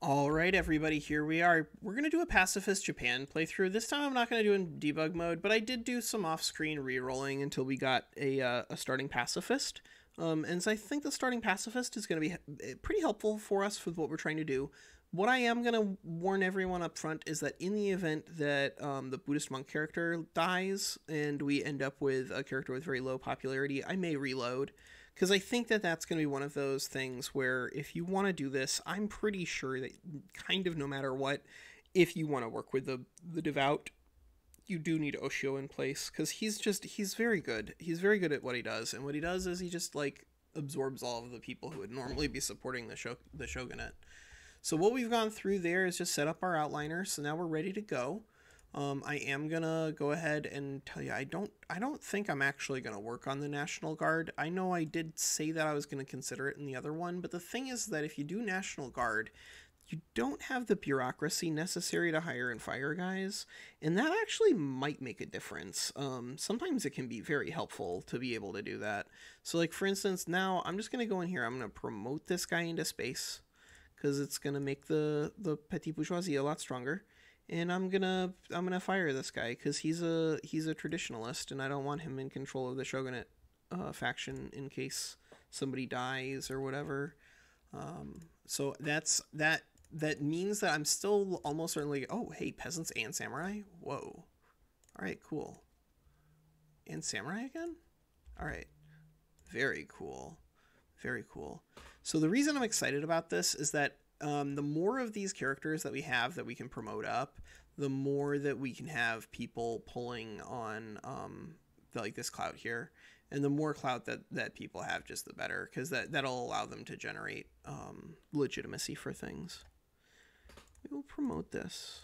All right, everybody, here we are. We're going to do a Pacifist Japan playthrough. This time I'm not going to do it in debug mode, but I did do some off-screen re-rolling until we got a starting pacifist. And so I think the starting pacifist is going to be pretty helpful for us with what we're trying to do. What I am going to warn everyone up front is that in the event that the Buddhist monk character dies and we end up with a character with very low popularity, I may reload. Because I think that that's going to be one of those things where if you want to do this, I'm pretty sure that kind of no matter what, if you want to work with the devout, you do need Oshio in place. Because he's very good. He's very good at what he does. And what he does is he just, like, absorbs all of the people who would normally be supporting the Shogunate. So what we've gone through there is just set up our outliner. So now we're ready to go. I am gonna go ahead and tell you I don't think I'm actually gonna work on the National Guard. I know I did say that I was gonna consider it in the other one, but the thing is that if you do National Guard, you don't have the bureaucracy necessary to hire and fire guys, and that actually might make a difference. Sometimes it can be very helpful to be able to do that. So like for instance, now I'm just gonna go in here, I'm gonna promote this guy into space, because it's gonna make the petit bourgeoisie a lot stronger. And I'm gonna fire this guy because he's a traditionalist, and I don't want him in control of the Shogunate faction in case somebody dies or whatever. So that means that I'm still almost certainly. Oh, hey, peasants and samurai. Whoa. All right, cool. And samurai again. All right, very cool, very cool. So the reason I'm excited about this is that the more of these characters that we have that we can promote up, the more that we can have people pulling on like this clout here. And the more clout that people have, just the better, because that'll allow them to generate legitimacy for things. We will promote this.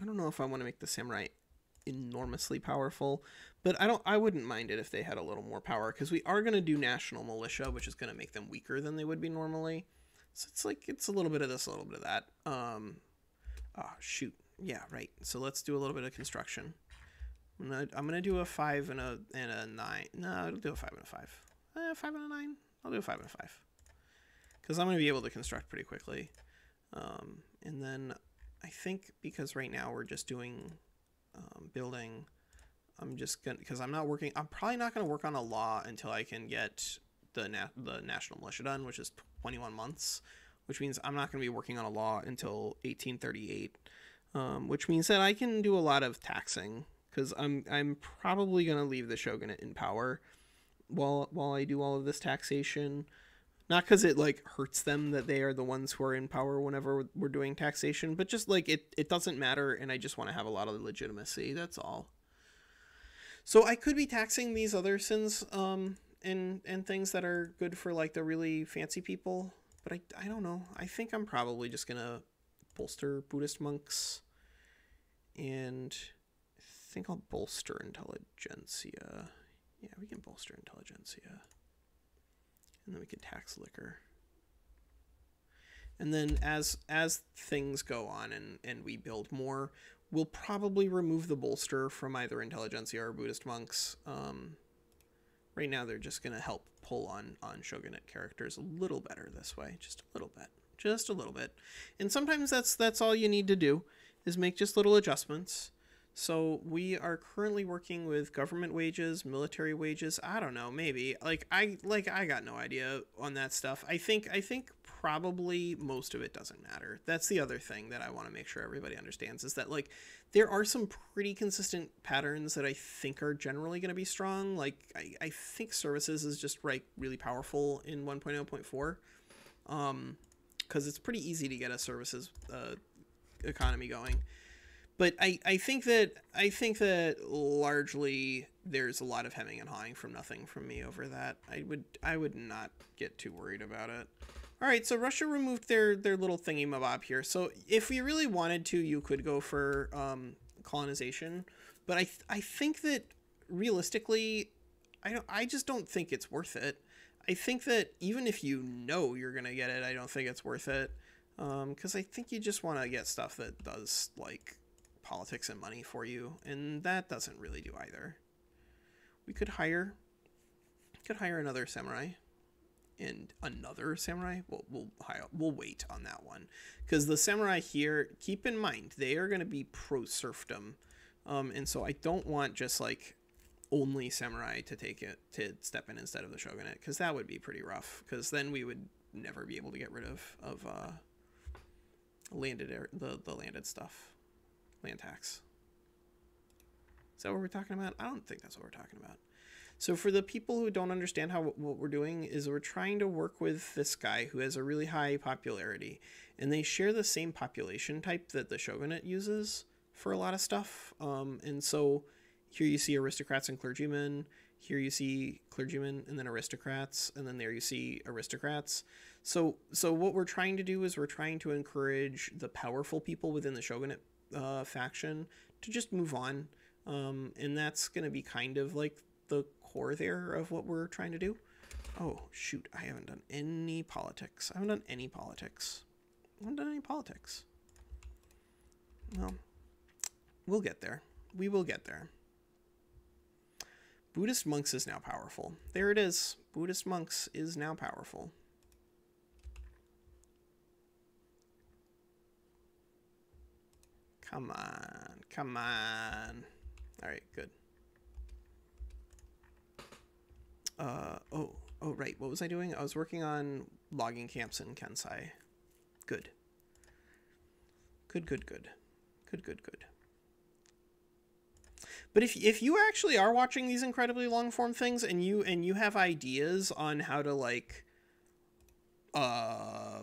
I don't know if I want to make the samurai enormously powerful, but I wouldn't mind it if they had a little more power, because we are going to do national militia, which is going to make them weaker than they would be normally. So it's like it's a little bit of this, a little bit of that. Oh shoot, yeah, right. So let's do a little bit of construction. I'm gonna do a 5 and a 9. No, I'll do a 5 and a 5. 5 and a 9. I'll do a 5 and a 5 because I'm gonna be able to construct pretty quickly. And then I think because right now we're just doing building, I'm just gonna, because I'm probably not gonna work on a law until I can get the national militia done, which is 21 months, which means I'm not gonna be working on a law until 1838, which means that I can do a lot of taxing, because I'm probably gonna leave the shogunate in power while I do all of this taxation. Not because it like hurts them that they are the ones who are in power whenever we're doing taxation, but just like it doesn't matter, and I just want to have a lot of legitimacy. That's all. So I could be taxing these other sins and things that are good for like the really fancy people, but I don't know. I think I'm probably just gonna bolster Buddhist monks, and I think I'll bolster intelligentsia. Yeah, we can bolster intelligentsia. And then we can tax liquor. And then as things go on and we build more, we'll probably remove the bolster from either intelligentsia or Buddhist monks. Right now they're just going to help pull on shogunate characters a little better this way. Just a little bit. Just a little bit. And sometimes that's all you need to do, is make just little adjustments. So we are currently working with government wages, military wages. I don't know, maybe. I got no idea on that stuff. I think probably most of it doesn't matter. That's the other thing that I want to make sure everybody understands, is that like there are some pretty consistent patterns that I think are generally going to be strong. Like I think services is just really powerful in 1.0.4. Because it's pretty easy to get a services economy going. But I think that largely there's a lot of hemming and hawing from nothing from me over that. I would not get too worried about it. All right, so Russia removed their little thingy mabob here. So if we really wanted to, you could go for colonization. But I think that realistically, I just don't think it's worth it. I think that even if you know you're gonna get it, I don't think it's worth it. Because I think you just want to get stuff that does like politics and money for you, and that doesn't really do either. We could hire another samurai. and another samurai, we'll wait on that one, because the samurai here, keep in mind, they are going to be pro serfdom, and so I don't want just like only samurai to step in instead of the shogunate, because that would be pretty rough, because then we would never be able to get rid of the landed stuff, land tax. Is that what we're talking about? I don't think that's what we're talking about. So for the people who don't understand what we're doing is we're trying to work with this guy who has a really high popularity, and they share the same population type that the shogunate uses for a lot of stuff. And so here you see aristocrats and clergymen. Here you see clergymen and then aristocrats, and then there you see aristocrats. So what we're trying to do is we're trying to encourage the powerful people within the shogunate faction to just move on. And that's going to be kind of like the core there of what we're trying to do. Oh, shoot. I haven't done any politics. Well, we'll get there. We will get there. Buddhist monks is now powerful. There it is. Buddhist monks is now powerful. Come on. Come on. All right, good. Oh, right. What was I doing? I was working on logging camps in Kensai. Good. Good. But if you actually are watching these incredibly long form things and you have ideas on how to like, I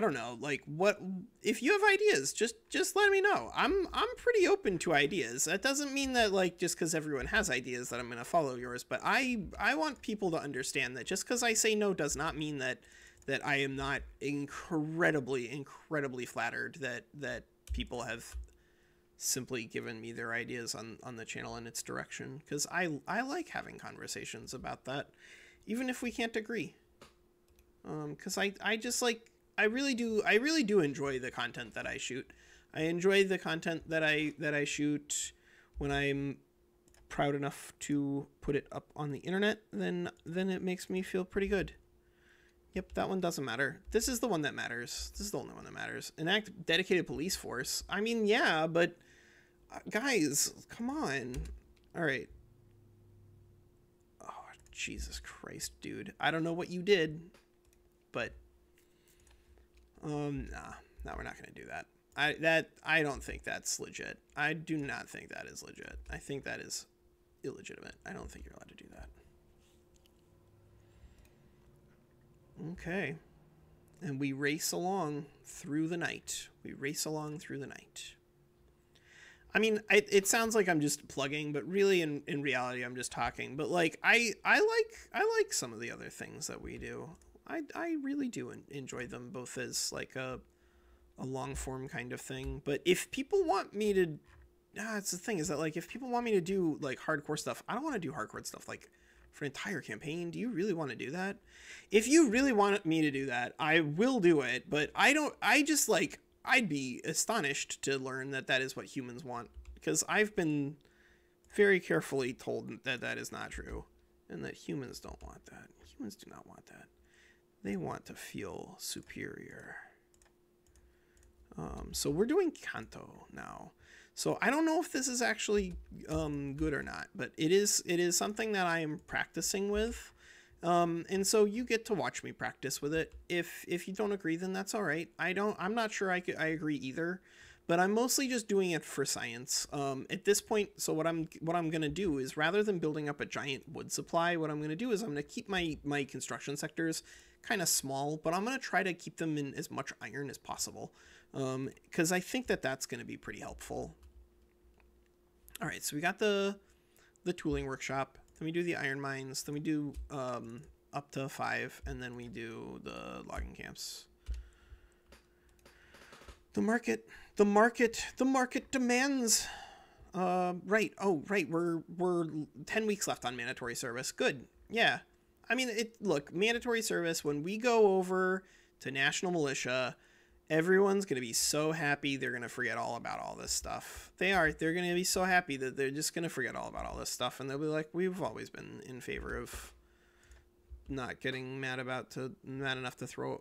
don't know, like what, if you have ideas, just let me know. I'm pretty open to ideas. That doesn't mean that like, just cause everyone has ideas that I'm going to follow yours, but I want people to understand that just cause I say no does not mean that I am not incredibly flattered that people have simply given me their ideas on the channel and its direction. Cause I like having conversations about that, even if we can't agree. Cause I just like, I really do enjoy the content that I shoot. I enjoy the content that I shoot when I'm proud enough to put it up on the internet. Then it makes me feel pretty good. Yep, that one doesn't matter. This is the one that matters. This is the only one that matters. An dedicated police force. I mean, yeah, but guys, come on. All right. Oh, Jesus Christ, dude. I don't know what you did, but nah, we're not going to do that. I don't think that's legit. I do not think that is legit. I think that is illegitimate. I don't think you're allowed to do that. Okay. And we race along through the night. I mean, it sounds like I'm just plugging, but really in reality, I'm just talking. But like, I like some of the other things that we do. I really do enjoy them both as like a long form kind of thing. But if people want me to, it's the thing is that like, if people want me to do like hardcore stuff, I don't want to do hardcore stuff like for an entire campaign. Do you really want to do that? If you really want me to do that, I will do it. But I'd be astonished to learn that is what humans want, because I've been very carefully told that is not true, and that humans don't want that. Humans do not want that. They want to feel superior. So we're doing Kanto now. So I don't know if this is actually good or not, but it is something that I am practicing with. And so you get to watch me practice with it. If you don't agree, then that's all right. I'm not sure I agree either, but I'm mostly just doing it for science. At this point, so what I'm going to do is, rather than building up a giant wood supply, what I'm going to do is I'm going to keep my construction sectors kind of small, but I'm going to try to keep them in as much iron as possible. Cause I think that's going to be pretty helpful. All right. So we got the tooling workshop. Then we do the iron mines. Then we do up to 5, and then we do the logging camps. The market demands. Right. Oh, right. We're 10 weeks left on mandatory service. Good. Yeah. I mean, look, mandatory service. When we go over to national militia, everyone's going to be so happy they're going to forget all about all this stuff. They're going to be so happy that they're just going to forget all about all this stuff, and they'll be like, we've always been in favor of not getting mad enough to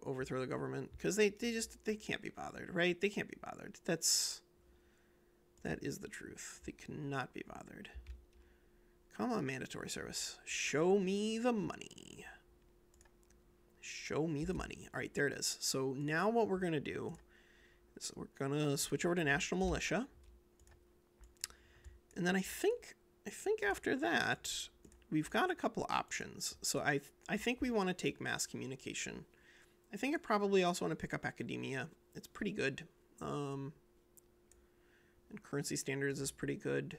overthrow the government, because they can't be bothered, right? They can't be bothered. That is the truth. They cannot be bothered. Come on, mandatory service. Show me the money. Show me the money. All right, there it is. So now what we're going to do is we're going to switch over to national militia. And then I think after that, we've got a couple options. So I think we want to take mass communication. I think I probably also want to pick up academia. It's pretty good. And currency standards is pretty good.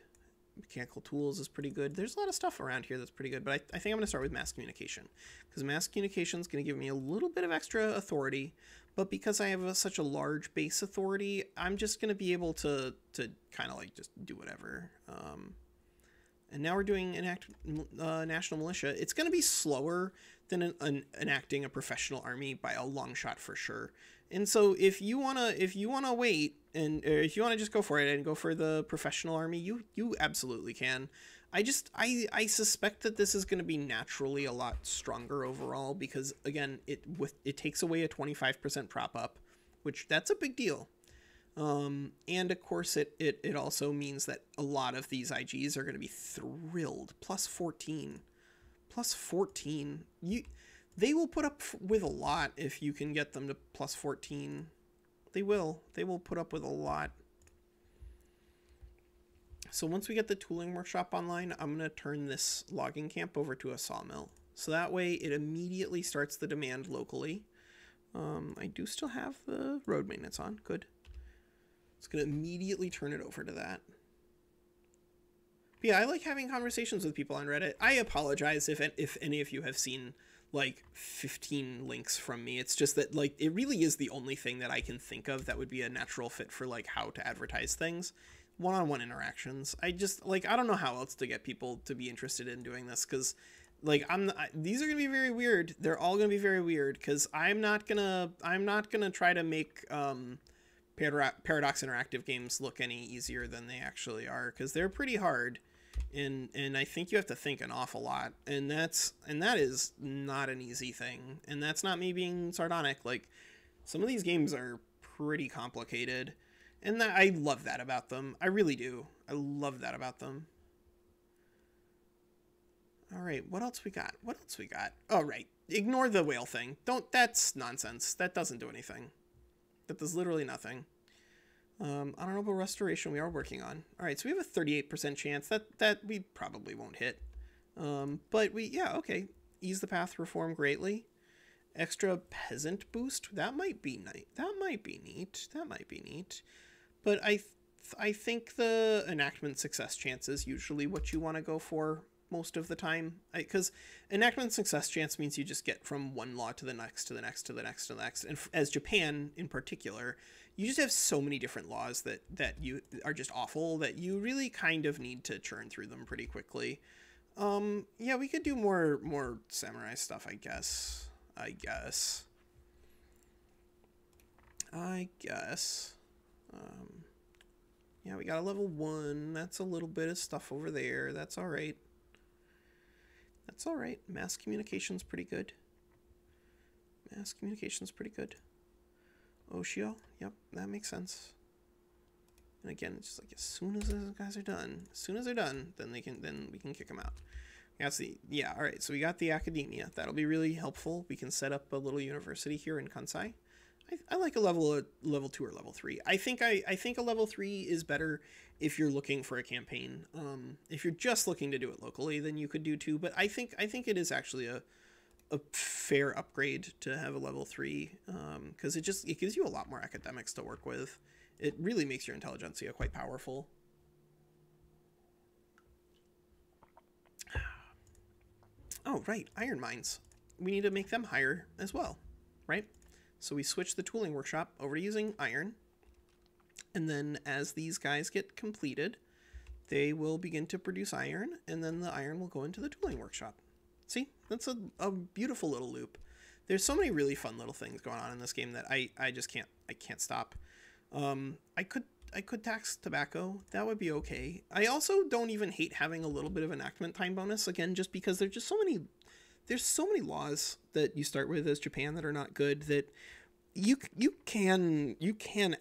Mechanical tools is pretty good. There's a lot of stuff around here that's pretty good, but I think I'm going to start with mass communication, because mass communication is going to give me a little bit of extra authority, but because I have such a large base authority, I'm just going to be able to kind of like just do whatever. And now we're doing national militia. It's going to be slower than enacting a professional army by a long shot for sure. And so if you wanna wait, and if you wanna just go for it and go for the professional army, you absolutely can. I suspect that this is going to be naturally a lot stronger overall, because again, it takes away a 25% prop up, which that's a big deal. And of course it also means that a lot of these IGs are going to be thrilled. Plus 14. They will put up with a lot if you can get them to plus 14. They will put up with a lot. So once we get the tooling workshop online, I'm going to turn this logging camp over to a sawmill. So that way it immediately starts the demand locally. I do still have the road maintenance on. Good. It's going to immediately turn it over to that. But yeah, I like having conversations with people on Reddit. I apologize if any of you have seen like 15 links from me. It's just that like it really is the only thing that I can think of that would be a natural fit for like how to advertise things. One-on-one interactions. I don't know how else to get people to be interested in doing this, because like these are gonna be very weird. They're all gonna be very weird, because I'm not gonna try to make Paradox Interactive games look any easier than they actually are, because they're pretty hard, and I think you have to think an awful lot, and that is not an easy thing. And that's not me being sardonic. Like, some of these games are pretty complicated, and I love that about them. I really do. I love that about them. All right, what else we got? Oh, right. Ignore the whale thing. That's nonsense. That doesn't do anything. That does literally nothing. Honorable restoration we are working on. All right, so we have a 38% chance that we probably won't hit. But okay. Ease the path reform greatly. Extra peasant boost. That might be neat. That might be neat. But I think the enactment success chance is usually what you want to go for most of the time, because enactment success chance means you just get from one law to the next, to the next, to the next, to the next. And as Japan in particular, you just have so many different laws that you are just awful that you really kind of need to churn through them pretty quickly. Yeah, we could do more samurai stuff, I guess. Yeah, we got a level 1. That's a little bit of stuff over there. That's all right. Mass communication's pretty good. Oshio, yep, that makes sense. And again, it's just like as soon as those guys are done, then we can kick them out. All right, so we got the academia. That'll be really helpful. We can set up a little university here in Kansai. I like a level 2 or level 3. I think a level 3 is better if you're looking for a campaign. If you're just looking to do it locally, then you could do 2. But I think it is actually a fair upgrade to have a level 3, because it gives you a lot more academics to work with. It really makes your intelligentsia quite powerful. Oh, right, iron mines. We need to make them higher as well, right? So we switch the tooling workshop over to using iron. And then as these guys get completed, they will begin to produce iron, and then the iron will go into the tooling workshop. See, that's a beautiful little loop. There's so many really fun little things going on in this game that I just can't stop. I could tax tobacco. That would be okay. I also don't even hate having a little bit of enactment time bonus, again, just because there's just so many there's so many laws that you start with as Japan that are not good that you can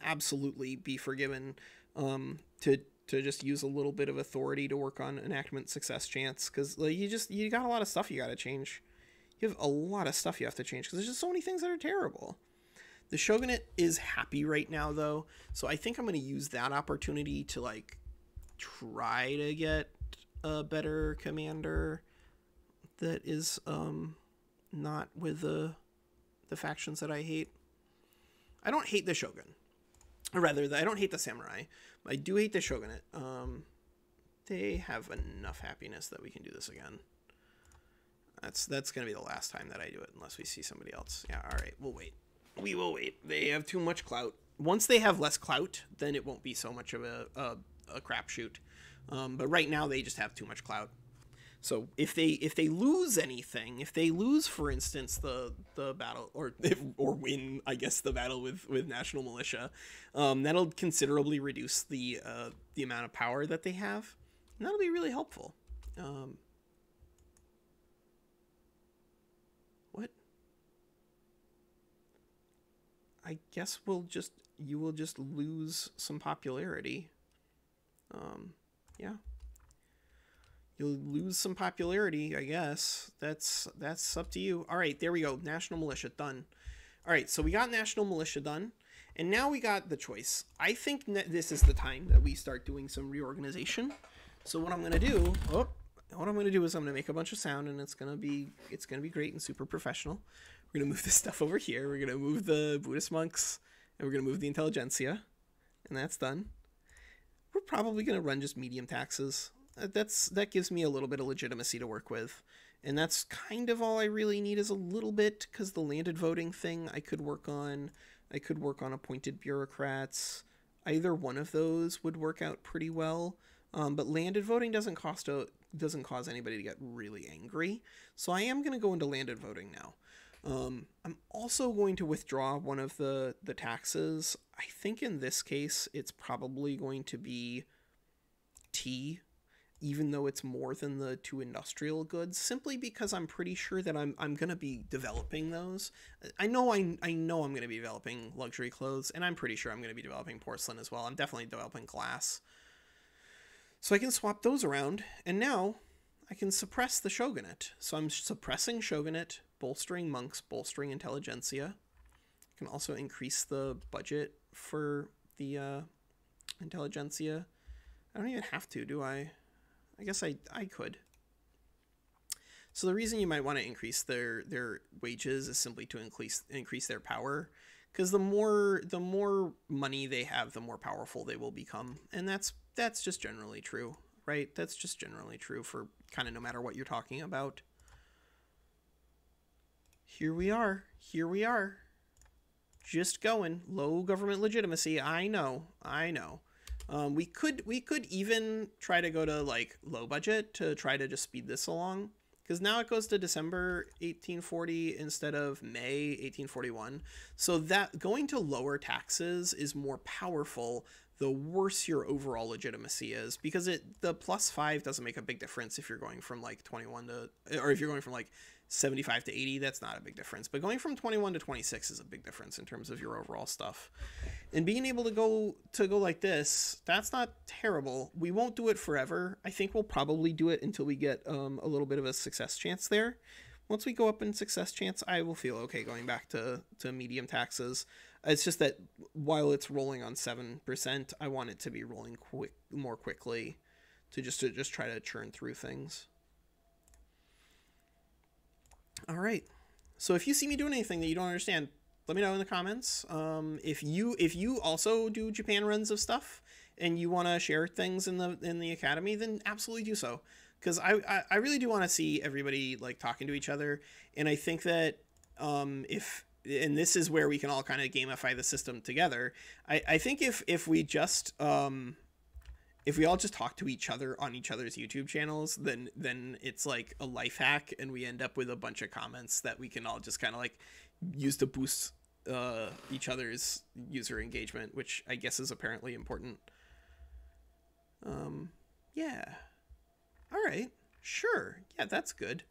absolutely be forgiven to just use a little bit of authority to work on enactment success chance, because like you got a lot of stuff you got to change. You have a lot of stuff you have to change because there's just so many things that are terrible. The Shogunate is happy right now though, so I think I'm going to use that opportunity to like try to get a better commander that is not with the factions that I hate. I don't hate the Shogun. Or rather, I don't hate the Samurai. I do hate the Shogunate. They have enough happiness that we can do this again. That's going to be the last time that I do it, unless we see somebody else. Yeah, all right, we'll wait. We will wait. They have too much clout. Once they have less clout, then it won't be so much of a crapshoot. But right now, they just have too much clout. So if they lose anything, if they lose, for instance, the battle or win, I guess, the battle with National Militia, that'll considerably reduce the amount of power that they have, and that'll be really helpful. What? I guess you will just lose some popularity. Yeah. You'll lose some popularity, I guess. That's up to you. All right, there we go. National Militia, done. All right, so we got National Militia done, and now we got the choice. I think that this is the time that we start doing some reorganization. So what I'm going to do, is I'm going to make a bunch of sound, and it's going to be great and super professional. We're going to move this stuff over here. We're going to move the Buddhist monks, and we're going to move the intelligentsia, and that's done. We're probably going to run just medium taxes. That gives me a little bit of legitimacy to work with, and that's kind of all I really need is a little bit, because the landed voting thing I could work on. I could work on appointed bureaucrats. Either one of those would work out pretty well, but landed voting doesn't cause anybody to get really angry, so I am going to go into landed voting now. I'm also going to withdraw one of the taxes. I think in this case it's probably going to be tea, even though it's more than the 2 industrial goods, simply because I'm pretty sure that I'm going to be developing those. I know I'm going to be developing luxury clothes, and I'm pretty sure I'm going to be developing porcelain as well. I'm definitely developing glass. So I can swap those around, and now I can suppress the Shogunate. So I'm suppressing Shogunate, bolstering monks, bolstering intelligentsia. I can also increase the budget for the intelligentsia. I don't even have to, do I? I guess I could. So the reason you might want to increase their wages is simply to increase their power, because the more money they have, the more powerful they will become, and that's just generally true, right? That's just generally true for kind of no matter what you're talking about. Here we are. Just going low government legitimacy. I know. We could even try to go to like low budget to try to just speed this along, because now it goes to December 1840 instead of May 1841. So that going to lower taxes is more powerful the worse your overall legitimacy is, because the +5 doesn't make a big difference if you're going from like 21 to, or if you're going from like 75 to 80, that's not a big difference. But going from 21 to 26 is a big difference in terms of your overall stuff. And being able to go like this, that's not terrible. We won't do it forever. I think we'll probably do it until we get a little bit of a success chance there. Once we go up in success chance, I will feel okay going back to medium taxes. It's just that while it's rolling on 7%, I want it to be rolling more quickly to just try to churn through things. All right. So if you see me doing anything that you don't understand, let me know in the comments. If you also do Japan runs of stuff and you want to share things in the academy, then absolutely do so, because I really do want to see everybody like talking to each other. And I think that and this is where we can all kind of gamify the system together. I think if we just if we all just talk to each other on each other's YouTube channels, then it's like a life hack, and we end up with a bunch of comments that we can all just kind of like use to boost each other's user engagement, which I guess is apparently important. Yeah. All right. Sure. Yeah, that's good.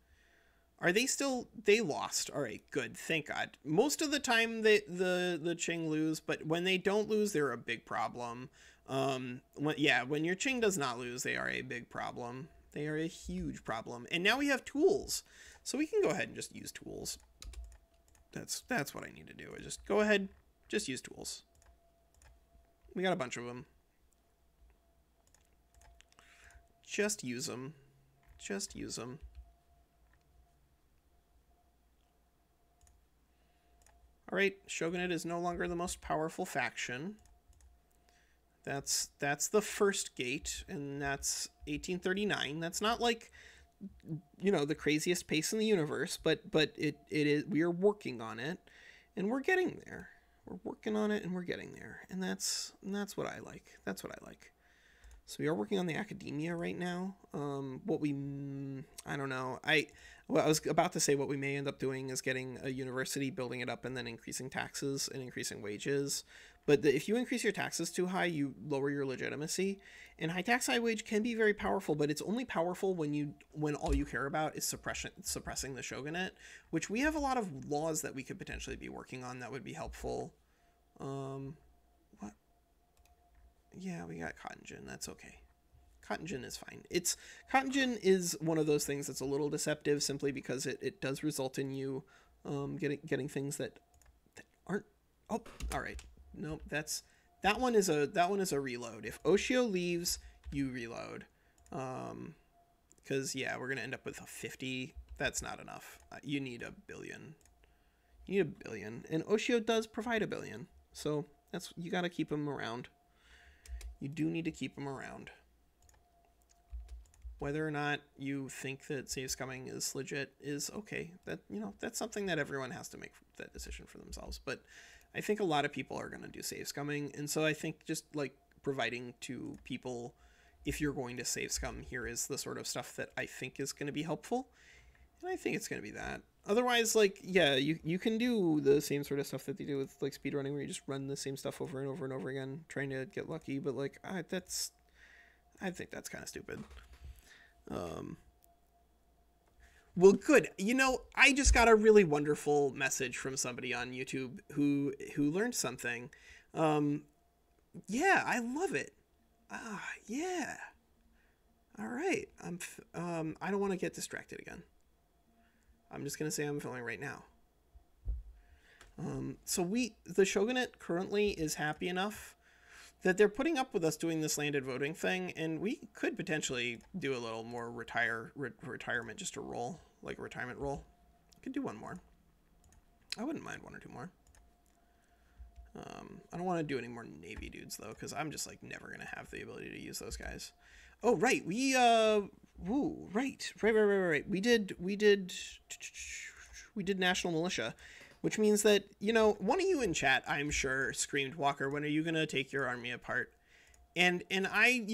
Are they still? They lost. All right, good. Thank God. Most of the time, the Qing lose, but when they don't lose, they're a big problem. When your Qing does not lose, they are a big problem. They are a huge problem. And now we have tools, so we can go ahead and just use tools. That's what I need to do. I just go ahead, just use tools. We got a bunch of them. Just use them. Just use them. All right, Shogunate is no longer the most powerful faction. That's the first gate, and that's 1839. That's not like, you know, the craziest pace in the universe, but it is. We are working on it, and we're getting there. We're working on it, and we're getting there, and that's what I like. That's what I like. So we are working on the academia right now. I don't know. I was about to say what we may end up doing is getting a university, building it up, and then increasing taxes and increasing wages. But if you increase your taxes too high, you lower your legitimacy. And high tax, high wage can be very powerful, but it's only powerful when all you care about is suppressing the shogunate, which we have a lot of laws that we could potentially be working on that would be helpful. What? Yeah, we got cotton gin. That's okay. Cotton gin is fine. Cotton gin is one of those things that's a little deceptive simply because it does result in you getting things that aren't. Oh, all right. Nope, that one is a reload. If Oshio leaves, you reload. Because yeah, we're gonna end up with a 50. That's not enough. You need $1 billion. You need $1 billion, and Oshio does provide $1 billion. So you gotta keep him around. You do need to keep him around. Whether or not you think that save scumming is legit is okay. That's something that everyone has to make that decision for themselves. But I think a lot of people are going to do save scumming. And so I think just like providing to people, if you're going to save scum, here is the sort of stuff that I think is going to be helpful. And I think it's going to be that. Otherwise, like, yeah, you can do the same sort of stuff that they do with like speedrunning, where you just run the same stuff over and over and over again, trying to get lucky. But like, I think that's kind of stupid. Well, good. You know, I just got a really wonderful message from somebody on YouTube who learned something. Yeah, I love it. Yeah. All right. I don't want to get distracted again. I'm just going to say I'm filming right now. So the Shogunate currently is happy enough that they're putting up with us doing this landed voting thing, and we could potentially do a little more retirement, just a roll, like a retirement roll. Could do one more. I wouldn't mind one or two more. I don't want to do any more Navy dudes though, because I'm just like never gonna have the ability to use those guys. Oh right, right. We did National Militia. Which means that, you know, one of you in chat, I'm sure, screamed, Walker, when are you going to take your army apart? And I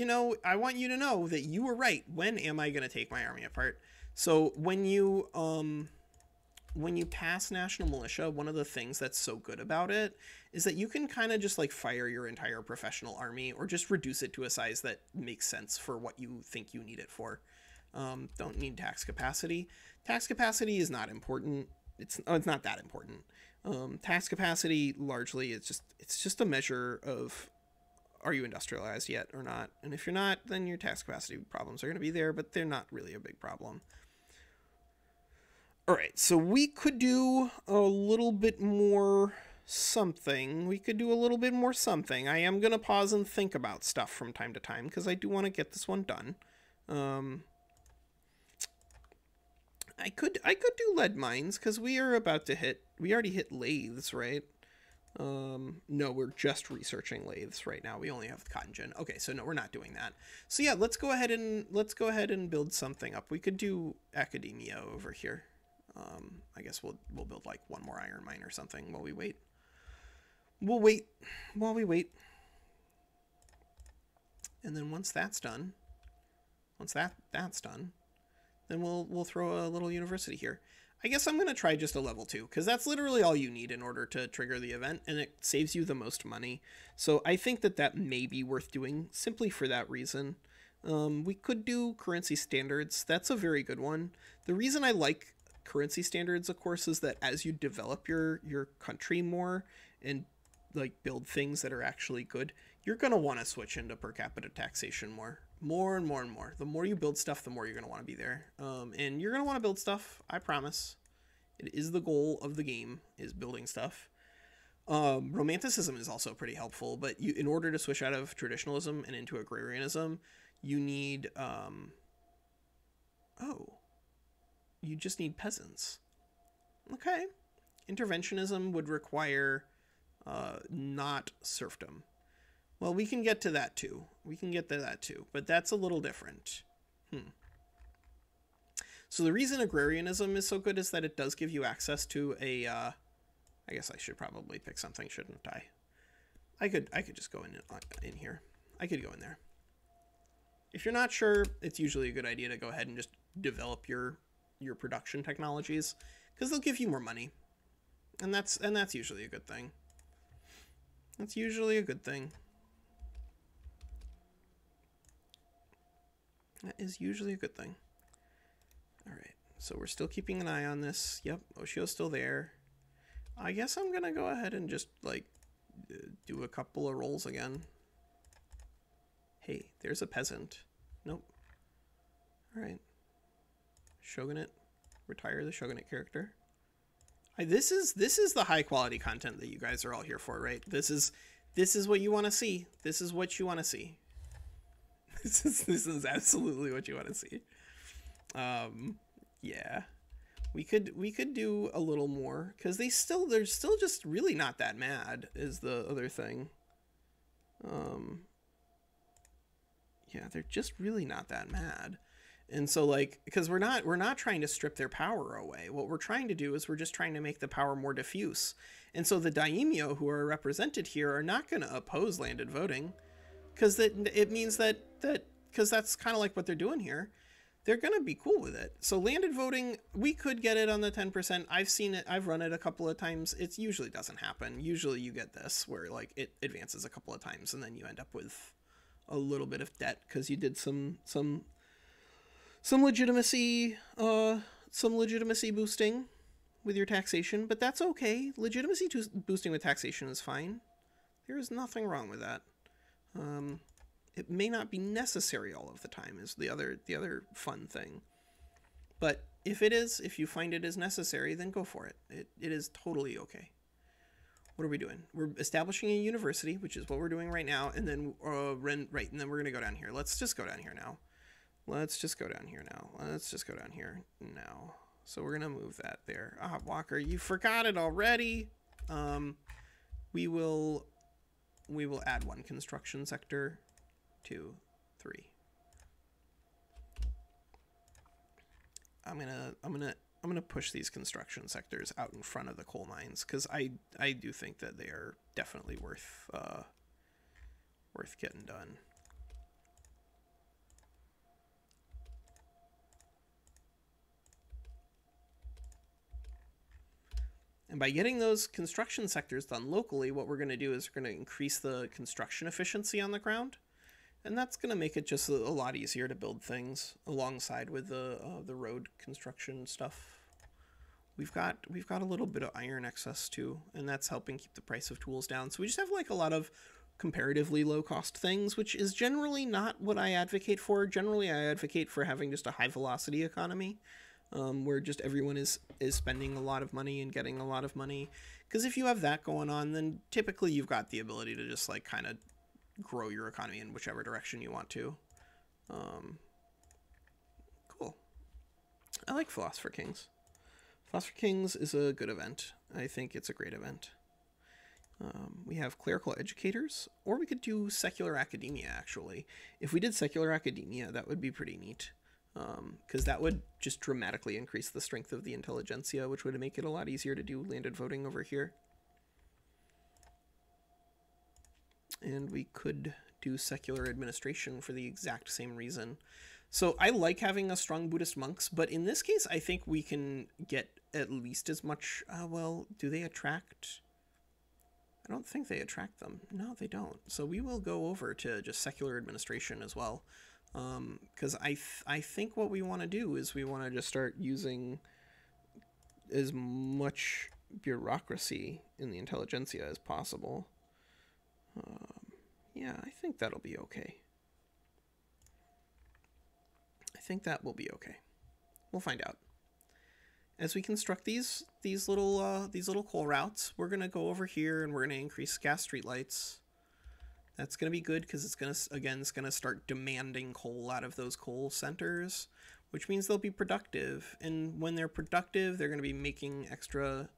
want you to know that you were right. When am I going to take my army apart? So when you pass National Militia, one of the things that's so good about it is that you can kind of just like fire your entire professional army or just reduce it to a size that makes sense for what you think you need it for. Don't need tax capacity. Tax capacity is not important. It's not that important. Tax capacity largely it's just a measure of, are you industrialized yet or not? And if you're not, then your tax capacity problems are going to be there, but they're not really a big problem. All right, so we could do a little bit more something. I am going to pause and think about stuff from time to time because I do want to get this one done. I could do lead mines because we already hit lathes, right? No, we're just researching lathes right now. We only have cotton gin. Okay, so no, we're not doing that. So yeah, let's go ahead and build something up. We could do academia over here. I guess we'll build like one more iron mine or something while we wait. We'll wait while we wait. And then once that's done, then we'll throw a little university here. I guess I'm going to try just a level 2, because that's literally all you need in order to trigger the event, and it saves you the most money. So I think that may be worth doing simply for that reason. We could do currency standards. That's a very good one. The reason I like currency standards, of course, is that as you develop your country more and like build things that are actually good, you're going to want to switch into per capita taxation more and more and more. The more you build stuff, the more you're going to want to be there. And you're going to want to build stuff, I promise. It is the goal of the game, is building stuff. Romanticism is also pretty helpful, but in order to switch out of traditionalism and into agrarianism, you need you just need peasants. Okay. Interventionism would require not serfdom. Well, we can get to that too. But that's a little different. So the reason agrarianism is so good is that it does give you access to a I guess I should probably pick something, shouldn't I? I could just go in here. I could go in there. If you're not sure, it's usually a good idea to go ahead and just develop your production technologies, because they'll give you more money. And that's usually a good thing. That's usually a good thing. That is usually a good thing. All right, so we're still keeping an eye on this. Yep, Oshio's still there. I guess I'm gonna go ahead and just like do a couple of rolls again. Hey, there's a peasant. Nope. All right. Shogunate. Retire the Shogunate character. This is the high quality content that you guys are all here for, right? This is what you want to see. This is what you want to see. This is absolutely what you want to see. Yeah. We could do a little more, because they're still just really not that mad is the other thing. Yeah, they're just really not that mad. And so, like, because we're not trying to strip their power away. What we're trying to do is we're just trying to make the power more diffuse. And so the daimyo who are represented here are not going to oppose landed voting, because it means that because that's kind of like what they're doing here. They're going to be cool with it. So landed voting, we could get it on the 10%. I've seen it. I've run it a couple of times. It usually doesn't happen. Usually you get this where like it advances a couple of times and then you end up with a little bit of debt because you did some legitimacy boosting with your taxation, but that's okay. Legitimacy boosting with taxation is fine. There is nothing wrong with that. It may not be necessary all of the time is the other fun thing. But if you find it is necessary, then go for it. It is totally okay. What are we doing? We're establishing a university, which is what we're doing right now, and then and then we're gonna go down here. Let's just go down here now. So we're gonna move that there. Walker, you forgot it already. We will add one construction sector. 2, 3. I'm gonna push these construction sectors out in front of the coal mines, because I do think that they are definitely worth getting done. And by getting those construction sectors done locally, what we're going to do is we're going to increase the construction efficiency on the ground. And that's going to make it just a lot easier to build things alongside with the road construction stuff. We've got a little bit of iron excess too, and that's helping keep the price of tools down. So we just have like a lot of comparatively low cost things, which is generally not what I advocate for. Generally, I advocate for having just a high velocity economy, where just everyone is spending a lot of money and getting a lot of money. Because if you have that going on, then typically you've got the ability to just like kind of grow your economy in whichever direction you want to. Cool. I like Philosopher Kings. Philosopher Kings is a good event. I think it's a great event. We have clerical educators, or we could do secular academia, actually. If we did secular academia, that would be pretty neat, because that would just dramatically increase the strength of the intelligentsia, which would make it a lot easier to do landed voting over here. And we could do secular administration for the exact same reason. So I like having a strong Buddhist monks, but in this case, I think we can get at least as much. Well, do they attract? I don't think they attract them. No, they don't. So we will go over to just secular administration as well. Because I think what we want to do is we want to just start using as much bureaucracy in the intelligentsia as possible. Yeah, I think that'll be okay. I think that will be okay. We'll find out. As we construct these little coal routes, we're gonna go over here and we're gonna increase gas streetlights. That's gonna be good because it's gonna start demanding coal out of those coal centers, which means they'll be productive. And when they're productive, they're gonna be making extra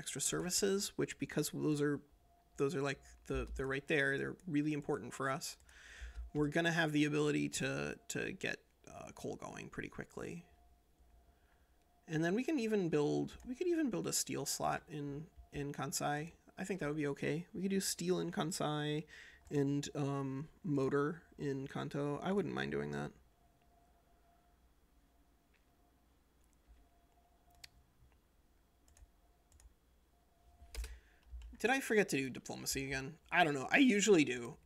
services, which, because those are like they're right there, they're really important for us. We're gonna have the ability to get coal going pretty quickly. And then we can even build a steel slot in Kansai. I think that would be okay. We could do steel in Kansai and motor in Kanto. I wouldn't mind doing that. Did I forget to do diplomacy again? I don't know. I usually do.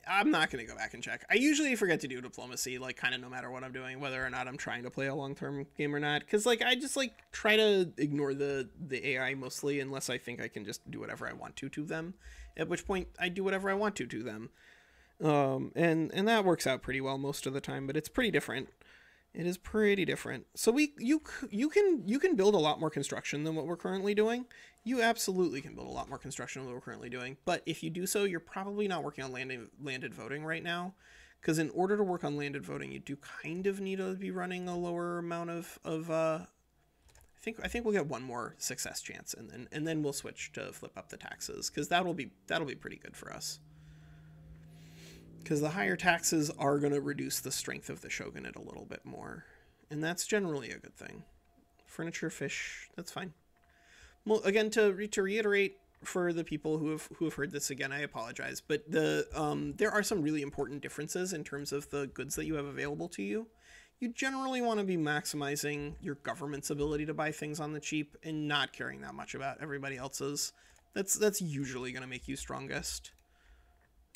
I'm not going to go back and check. I usually forget to do diplomacy, like, kind of no matter what I'm doing, whether or not I'm trying to play a long-term game or not. Because, like, I just, like, try to ignore the AI mostly, unless I think I can just do whatever I want to them. At which point, I do whatever I want to them. And that works out pretty well most of the time, but it's pretty different. It is pretty different. So you can build a lot more construction than what we're currently doing. You absolutely can build a lot more construction than what we're currently doing. But if you do so, you're probably not working on landed voting right now, because in order to work on landed voting, you do kind of need to be running a lower amount of I think we'll get one more success chance, and then we'll switch to flip up the taxes, because that'll be pretty good for us. Because the higher taxes are going to reduce the strength of the shogunate a little bit more. And that's generally a good thing. Furniture, fish, that's fine. Well, again, to reiterate for the people who have heard this again, I apologize. But there are some really important differences in terms of the goods that you have available to you. You generally want to be maximizing your government's ability to buy things on the cheap and not caring that much about everybody else's. That's usually going to make you strongest.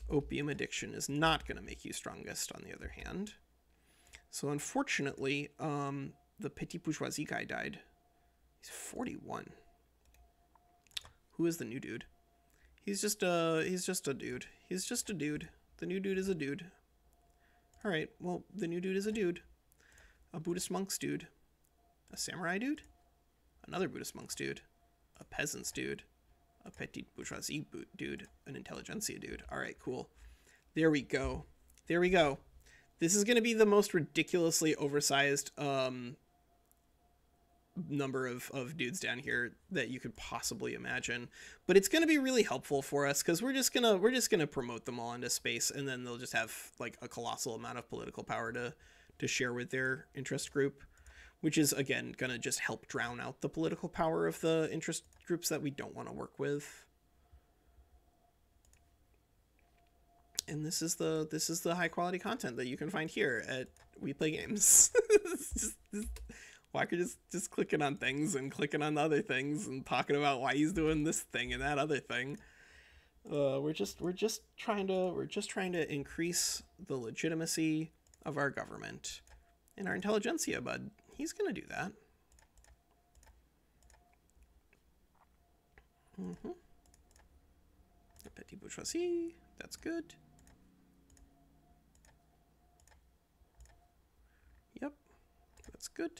Opium addiction is not going to make you strongest, on the other hand. So unfortunately, the petit bourgeoisie guy died. He's 41. Who is the new dude? He's just a dude. He's just a dude. The new dude is a dude. All right, well, the new dude is a dude. A Buddhist monk's dude. A samurai dude. Another Buddhist monk's dude. A peasant's dude. A petit bourgeoisie dude, an intelligentsia dude. All right, cool. There we go. There we go. This is going to be the most ridiculously oversized number of dudes down here that you could possibly imagine. But it's going to be really helpful for us, because we're just gonna promote them all into space, and then they'll just have like a colossal amount of political power to share with their interest group, which is, again, going to just help drown out the political power of the interest groups that we don't want to work with. And this is the high quality content that you can find here at We Play Games. Walker just clicking on things and clicking on other things and talking about why he's doing this thing and that other thing. We're just trying to increase the legitimacy of our government and our intelligentsia, bud. He's gonna do that. Petit bourgeoisie, that's good. Yep, that's good.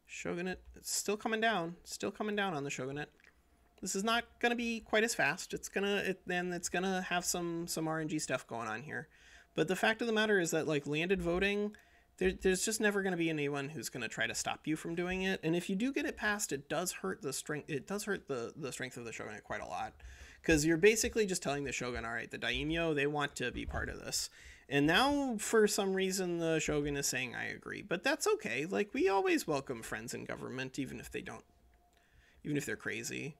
Shogunate, it's still coming down on the shogunate. This is not gonna be quite as fast. It's gonna have some RNG stuff going on here. But the fact of the matter is that, like, landed voting, there's just never going to be anyone who's going to try to stop you from doing it. And if you do get it passed, it does hurt the strength. It does hurt the strength of the shogunate quite a lot, because you're basically just telling the shogun, all right, the daimyo, they want to be part of this. And now, for some reason, the shogun is saying, I agree. But that's okay. Like, we always welcome friends in government, even if they're crazy.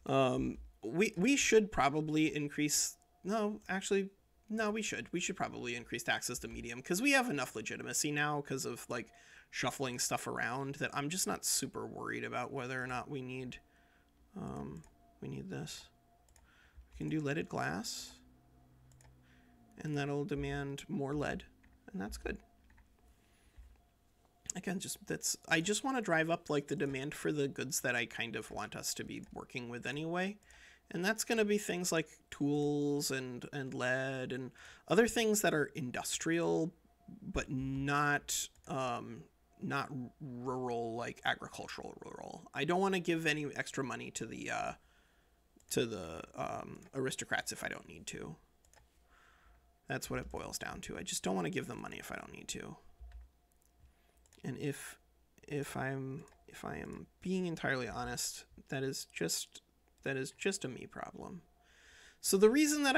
We should probably increase. No, actually. No, we should. We should probably increase taxes to medium, because we have enough legitimacy now because of, like, shuffling stuff around, that I'm just not super worried about whether or not we need this. We can do leaded glass, and that'll demand more lead, and that's good. again, I just want to drive up like the demand for the goods that I kind of want us to be working with anyway. And that's going to be things like tools and lead and other things that are industrial, but not not rural, like agricultural rural. I don't want to give any extra money to the aristocrats if I don't need to. That's what it boils down to. I just don't want to give them money if I don't need to. And if I am being entirely honest, that is just a me problem. So the reason that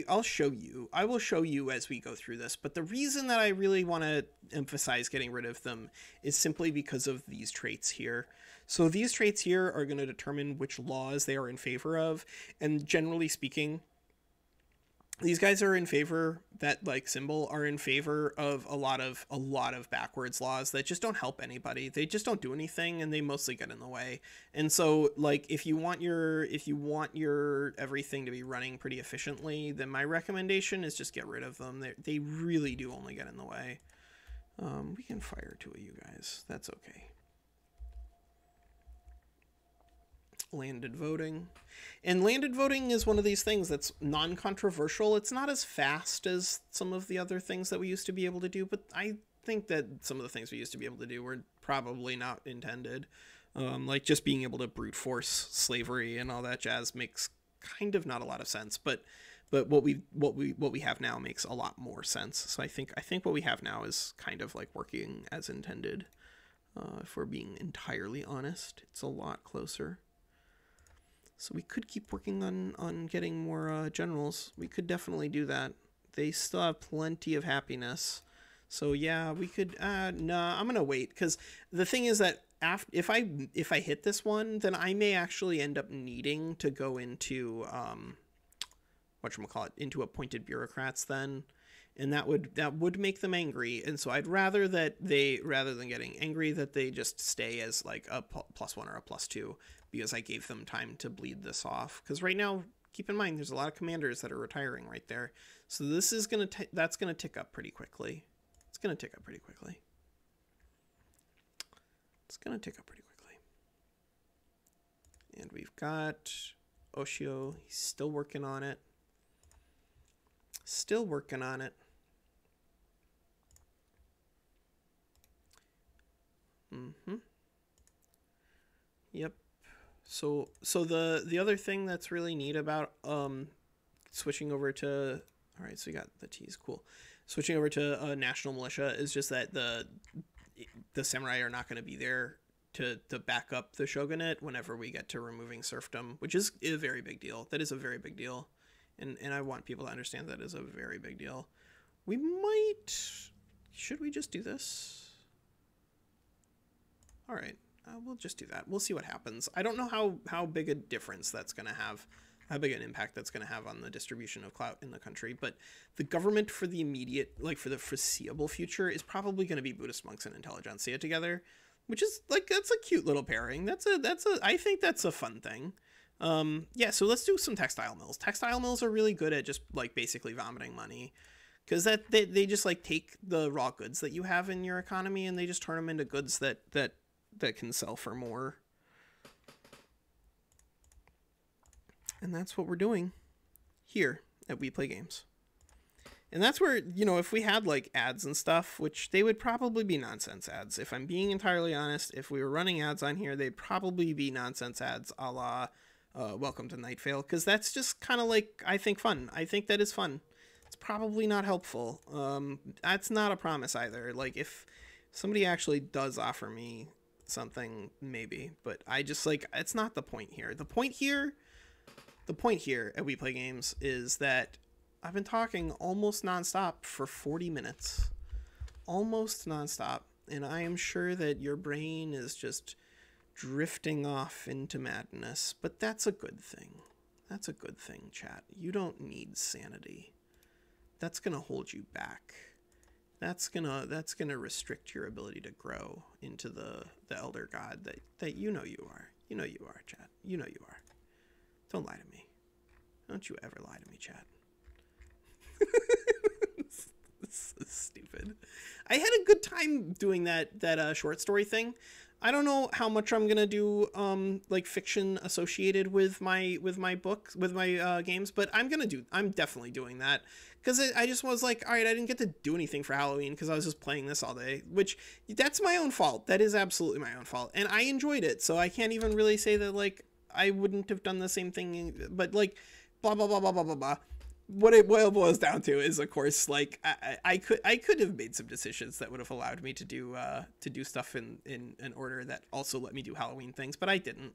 I'll show you, I will show you as we go through this, but the reason that I really want to emphasize getting rid of them is simply because of these traits here. So these traits here are going to determine which laws they are in favor of, and generally speaking, these guys are in favor, that like symbol are in favor of a lot of backwards laws that just don't help anybody. They just don't do anything, and they mostly get in the way. And so like if you want your everything to be running pretty efficiently, then my recommendation is just get rid of them. They really do only get in the way. We can fire two of you guys. That's okay. Landed voting. And landed voting is one of these things that's non-controversial. It's not as fast as some of the other things that we used to be able to do, but I think that some of the things we used to be able to do were probably not intended. Like just being able to brute force slavery and all that jazz makes kind of not a lot of sense, but what we have now makes a lot more sense. So I think what we have now is kind of like working as intended. If we're being entirely honest, it's a lot closer. So we could keep working on getting more generals. We could definitely do that. They still have plenty of happiness. So yeah, we could, nah, I'm going to wait. Because the thing is that if I hit this one, then I may actually end up needing to go into, into appointed bureaucrats then. And that would make them angry. And so I'd rather that rather than getting angry, that they just stay as like a +1 or a +2, because I gave them time to bleed this off. Because right now, keep in mind, there's a lot of commanders that are retiring right there. So this is that's gonna tick up pretty quickly. It's gonna tick up pretty quickly. And we've got Oshio. He's still working on it. Yep. So the other thing that's really neat about switching over to, all right, so we got the T's, cool. Switching over to national militia is just that the samurai are not going to be there to back up the shogunate whenever we get to removing serfdom, which is a very big deal. That is a very big deal. And I want people to understand that is a very big deal. Should we just do this? All right, we'll just do that. We'll see what happens. I don't know how big a difference that's going to have, how big an impact that's going to have on the distribution of clout in the country. But the government for the immediate, like for the foreseeable future, is probably going to be Buddhist monks and intelligentsia together, which is like, that's a cute little pairing. I think that's a fun thing. Yeah, so let's do some textile mills. Textile mills are really good at just like basically vomiting money, because they just like take the raw goods that you have in your economy and they just turn them into goods that can sell for more. And that's what we're doing here at We Play Games. And that's where, if we had like ads and stuff, which they would probably be nonsense ads. If I'm being entirely honest, if we were running ads on here, they'd probably be nonsense ads a la Welcome to Night Vale, because that's just kind of like, I think, fun. I think that is fun. It's probably not helpful. That's not a promise either. Like, if somebody actually does offer me something, maybe, but I just like, it's not the point here. The point here at We Play Games is that I've been talking almost nonstop for 40 minutes. Almost nonstop. And I am sure that your brain is just drifting off into madness, but that's a good thing. That's a good thing, chat. You don't need sanity. That's gonna hold you back. That's gonna restrict your ability to grow into the elder god that you know you are. You know you are, chat. You know you are. Don't lie to me. Don't you ever lie to me, chat. This is stupid. I had a good time doing that short story thing. I don't know how much I'm gonna do like fiction associated with my books, with my games, but I'm definitely doing that because I just was like, all right, I didn't get to do anything for Halloween because I was just playing this all day, which that's my own fault. That is absolutely my own fault, and I enjoyed it, so I can't even really say that like I wouldn't have done the same thing, but like blah blah blah blah blah blah blah. What it boils down to is, of course, like I could have made some decisions that would have allowed me to do stuff in an order that also let me do Halloween things, but I didn't.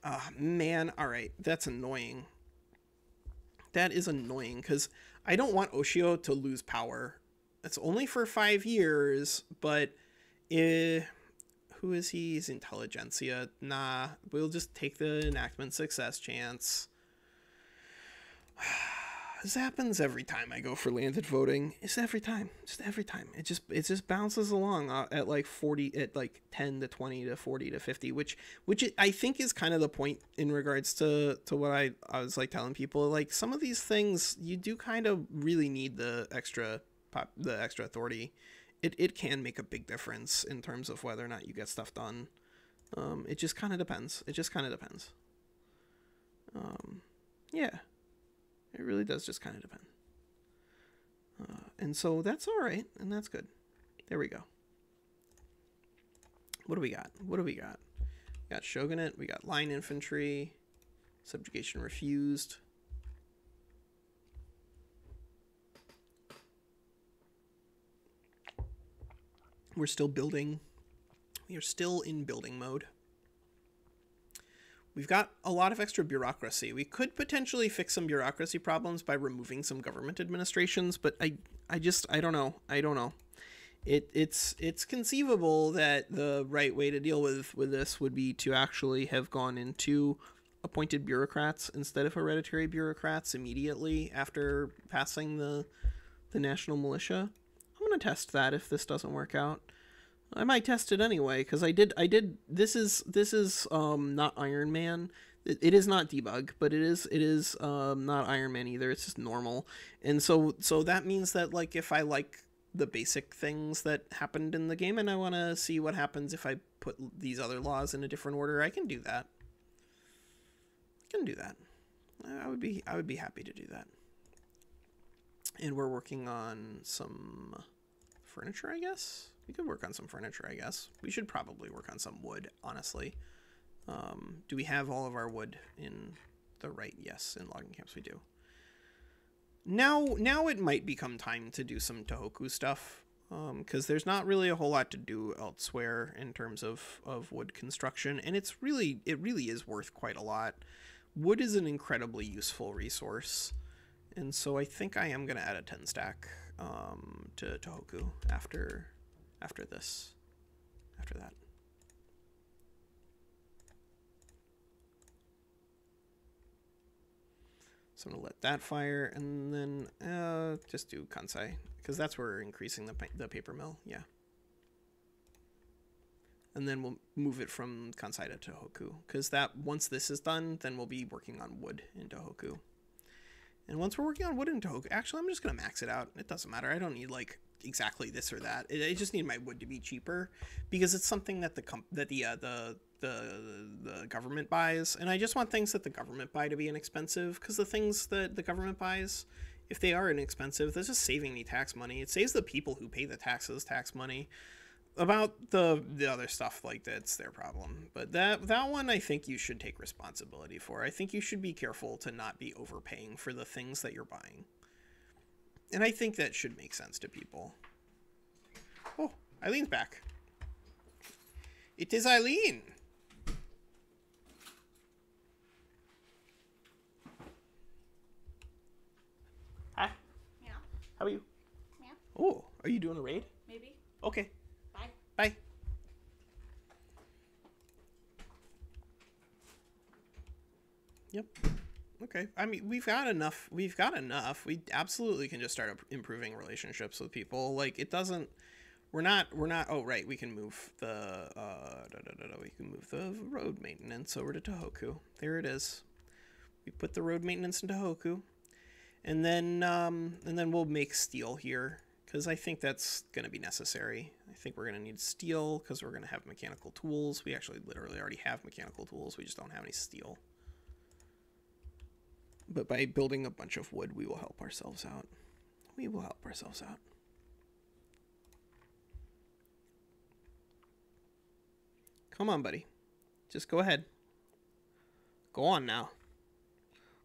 Oh man, all right, that's annoying. That is annoying because I don't want Oshio to lose power. It's only for 5 years, but who is he? He's intelligentsia. Nah, we'll just take the enactment success chance. This happens every time I go for landed voting. It's every time. Just every time. It just bounces along at like 40, at like 10 to 20 to 40 to 50, which I think is kind of the point in regards to what I was like telling people. Like some of these things you do kind of really need the extra authority. It can make a big difference in terms of whether or not you get stuff done. It just kind of depends. Yeah. It really does just kind of depend. And so that's all right, and that's good. There we go. What do we got? We got Shogunate, we got line infantry, subjugation refused. We're still building. We are still in building mode. We've got a lot of extra bureaucracy. We could potentially fix some bureaucracy problems by removing some government administrations, but I don't know. It's conceivable that the right way to deal with this would be to actually have gone into appointed bureaucrats instead of hereditary bureaucrats immediately after passing the national militia. I'm gonna test that if this doesn't work out. I might test it anyway because I did. This is not Iron Man. It is not debug, but it is not Iron Man either. It's just normal, and so that means that like if I like the basic things that happened in the game and I want to see what happens if I put these other laws in a different order, I can do that. I would be happy to do that. And we're working on some furniture, I guess. We could work on some furniture, I guess. We should probably work on some wood, honestly. Do we have all of our wood in the right? Yes, in logging camps we do. Now it might become time to do some Tohoku stuff, because there's not really a whole lot to do elsewhere in terms of wood construction, and it really is worth quite a lot. Wood is an incredibly useful resource, and so I think I am going to add a 10 stack to Tohoku after that. So I'm gonna let that fire, and then just do Kansai because that's where we're increasing the paper mill. Yeah, and then we'll move it from Kansai to Tohoku because that once this is done, then we'll be working on wood in Tohoku. And once we're working on wood in Tohoku, actually, I'm just gonna max it out. It doesn't matter. I don't need like exactly this or that. I just need my wood to be cheaper because it's something that the government buys, and I just want things that the government buy to be inexpensive because the things that the government buys, if they are inexpensive, that's just saving me tax money. It saves the people who pay the taxes tax money. About the other stuff, like that's their problem, but that one I think you should take responsibility for. I think you should be careful to not be overpaying for the things that you're buying. And I think that should make sense to people. Oh, Eileen's back. It is Eileen. Hi. Yeah. How are you? Yeah. Oh, are you doing a raid? Maybe. Okay. Bye. Bye. Yep. Okay. I mean, we've got enough. We absolutely can just start improving relationships with people. Like it doesn't. We're not. Oh, right. We can move the. We can move the road maintenance over to Tohoku. There it is. We put the road maintenance into Tohoku, and then we'll make steel here because I think that's going to be necessary. I think we're going to need steel because we're going to have mechanical tools. We actually literally already have mechanical tools. We just don't have any steel. But by building a bunch of wood, we will help ourselves out. We will help ourselves out. Come on, buddy. Just go ahead. Go on now.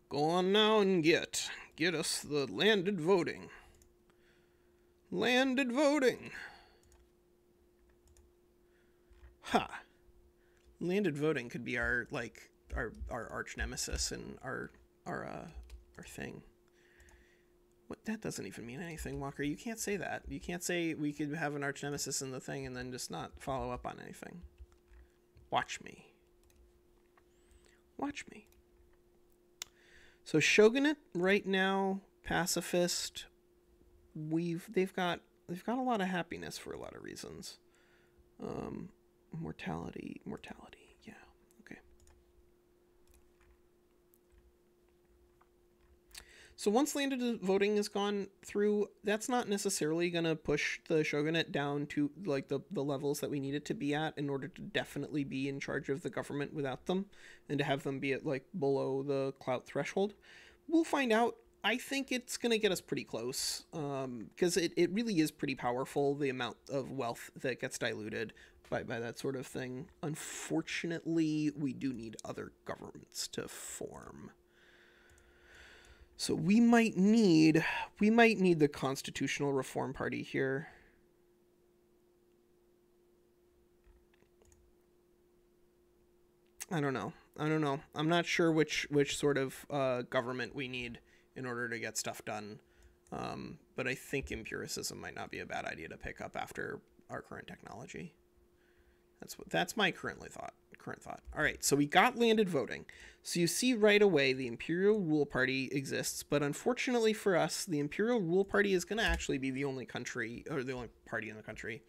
Go on now and get us the landed voting. Landed voting. Ha. Landed voting could be our arch nemesis and our thing. What, that doesn't even mean anything, Walker. You can't say that. You can't say we could have an arch nemesis in the thing and then just not follow up on anything. Watch me. Watch me. So Shogunate right now, pacifist. They've got a lot of happiness for a lot of reasons. Mortality. Yeah. Okay. So once landed voting has gone through, that's not necessarily going to push the Shogunate down to like the levels that we need it to be at in order to definitely be in charge of the government without them and to have them be at like below the clout threshold. We'll find out. I think it's going to get us pretty close because it really is pretty powerful, the amount of wealth that gets diluted by that sort of thing. Unfortunately, we do need other governments to form. So we might need the Constitutional Reform Party here. I don't know. I'm not sure which sort of government we need in order to get stuff done. But I think empiricism might not be a bad idea to pick up after our current technology. That's my current thought. All right, so we got landed voting. So you see right away the Imperial Rule Party exists, but unfortunately for us, the Imperial Rule Party is going to actually be the only country, or the only party in the country.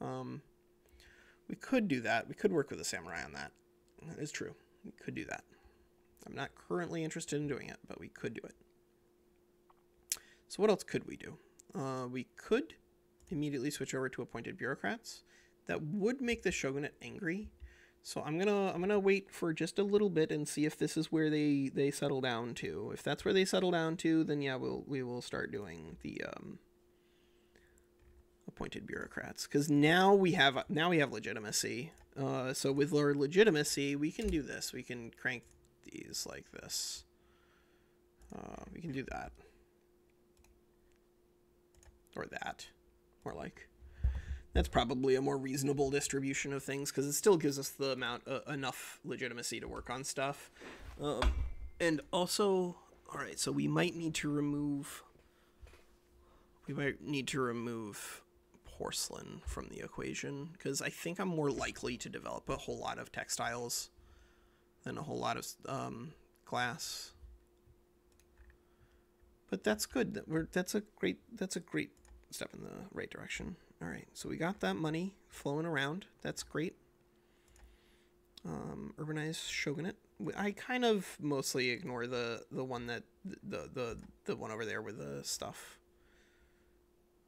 We could do that. We could work with a samurai on that. That is true. We could do that. I'm not currently interested in doing it, but we could do it. So what else could we do? We could immediately switch over to Appointed Bureaucrats. That would make the Shogunate angry. So I'm gonna wait for just a little bit and see if this is where they settle down to. If that's where they settle down to, then yeah, we will start doing the Appointed Bureaucrats, because now we have legitimacy. So with our legitimacy, we can do this. We can crank these like this. We can do that. Or that. More like. That's probably a more reasonable distribution of things, because it still gives us the enough legitimacy to work on stuff. And also, all right, so we might need to remove porcelain from the equation, because I think I'm more likely to develop a whole lot of textiles than a whole lot of glass. But that's good. That's a great step in the right direction. All right, so we got that money flowing around. That's great. Urbanized Shogunate. I kind of mostly ignore the one that the one over there with the stuff.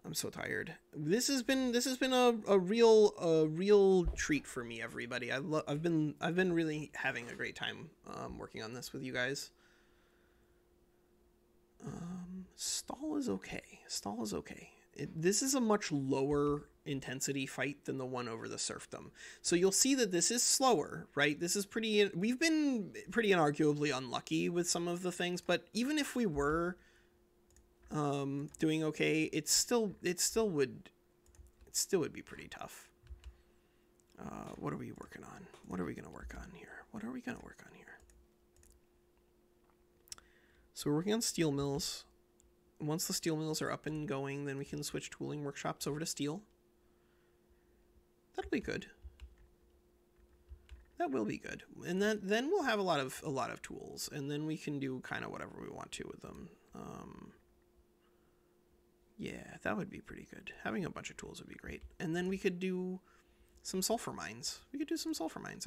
I'm so tired. This has been a real treat for me, everybody. I've been really having a great time working on this with you guys. Stall is okay. This is a much lower intensity fight than the one over the serfdom. So you'll see that this is slower, right? We've been pretty inarguably unlucky with some of the things, but even if we were doing okay, it still would be pretty tough. What are we working on? What are we going to work on here? So we're working on steel mills. Once the steel mills are up and going, then we can switch tooling workshops over to steel. That'll be good. That will be good. And then we'll have a lot of tools, and then we can do kind of whatever we want to with them. Yeah, that would be pretty good. Having a bunch of tools would be great. And then we could do some sulfur mines. I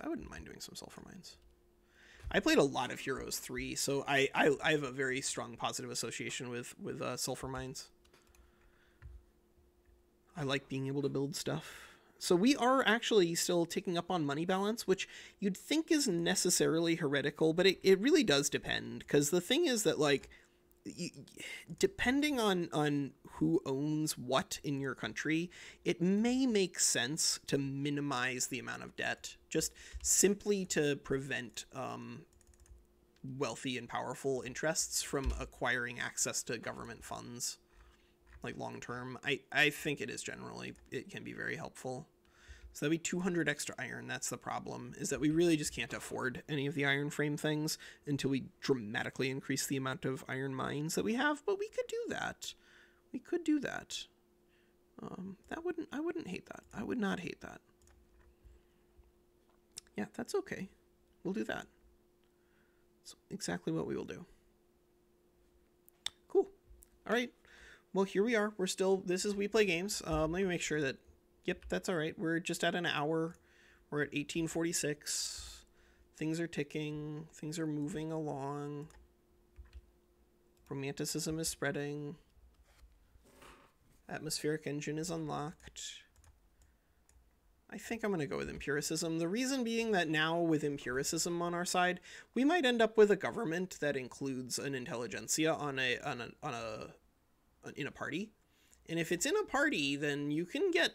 wouldn't mind doing some sulfur mines. I played a lot of Heroes 3, so I have a very strong positive association with sulfur mines. I like being able to build stuff. So we are actually still ticking up on money balance, which you'd think is necessarily heretical, but it really does depend. Because the thing is that, like, depending on who owns what in your country, it may make sense to minimize the amount of debt, just simply to prevent wealthy and powerful interests from acquiring access to government funds, like long term. I think it can be very helpful. So that'd be 200 extra iron. That's the problem, is that we really just can't afford any of the iron frame things until we dramatically increase the amount of iron mines that we have. But we could do that. We could do that. I wouldn't hate that. I would not hate that. Yeah, that's okay. We'll do that. That's exactly what we will do. Cool. All right. Well, here we are. We're still, this is We Play Games. Let me make sure that, yep, that's all right. We're just at an hour. We're at 1846. Things are ticking. Things are moving along. Romanticism is spreading. Atmospheric engine is unlocked. I think I'm going to go with empiricism. The reason being that now with empiricism on our side, we might end up with a government that includes an intelligentsia in a party. And if it's in a party, then you can get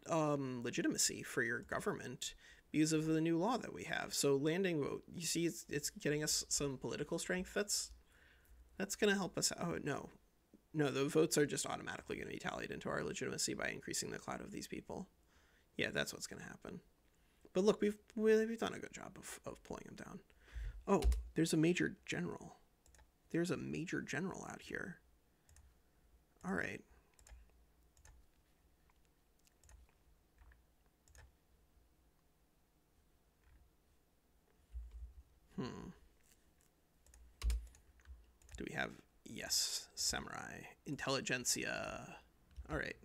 legitimacy for your government because of the new law that we have. So landing vote, you see, it's getting us some political strength. That's going to help us out. Oh, no, the votes are just automatically going to be tallied into our legitimacy by increasing the clout of these people. Yeah, that's what's going to happen. But look, we've done a good job of pulling them down. Oh, there's a major general. There's a major general out here. All right. Do we have, yes, samurai, intelligentsia. All right.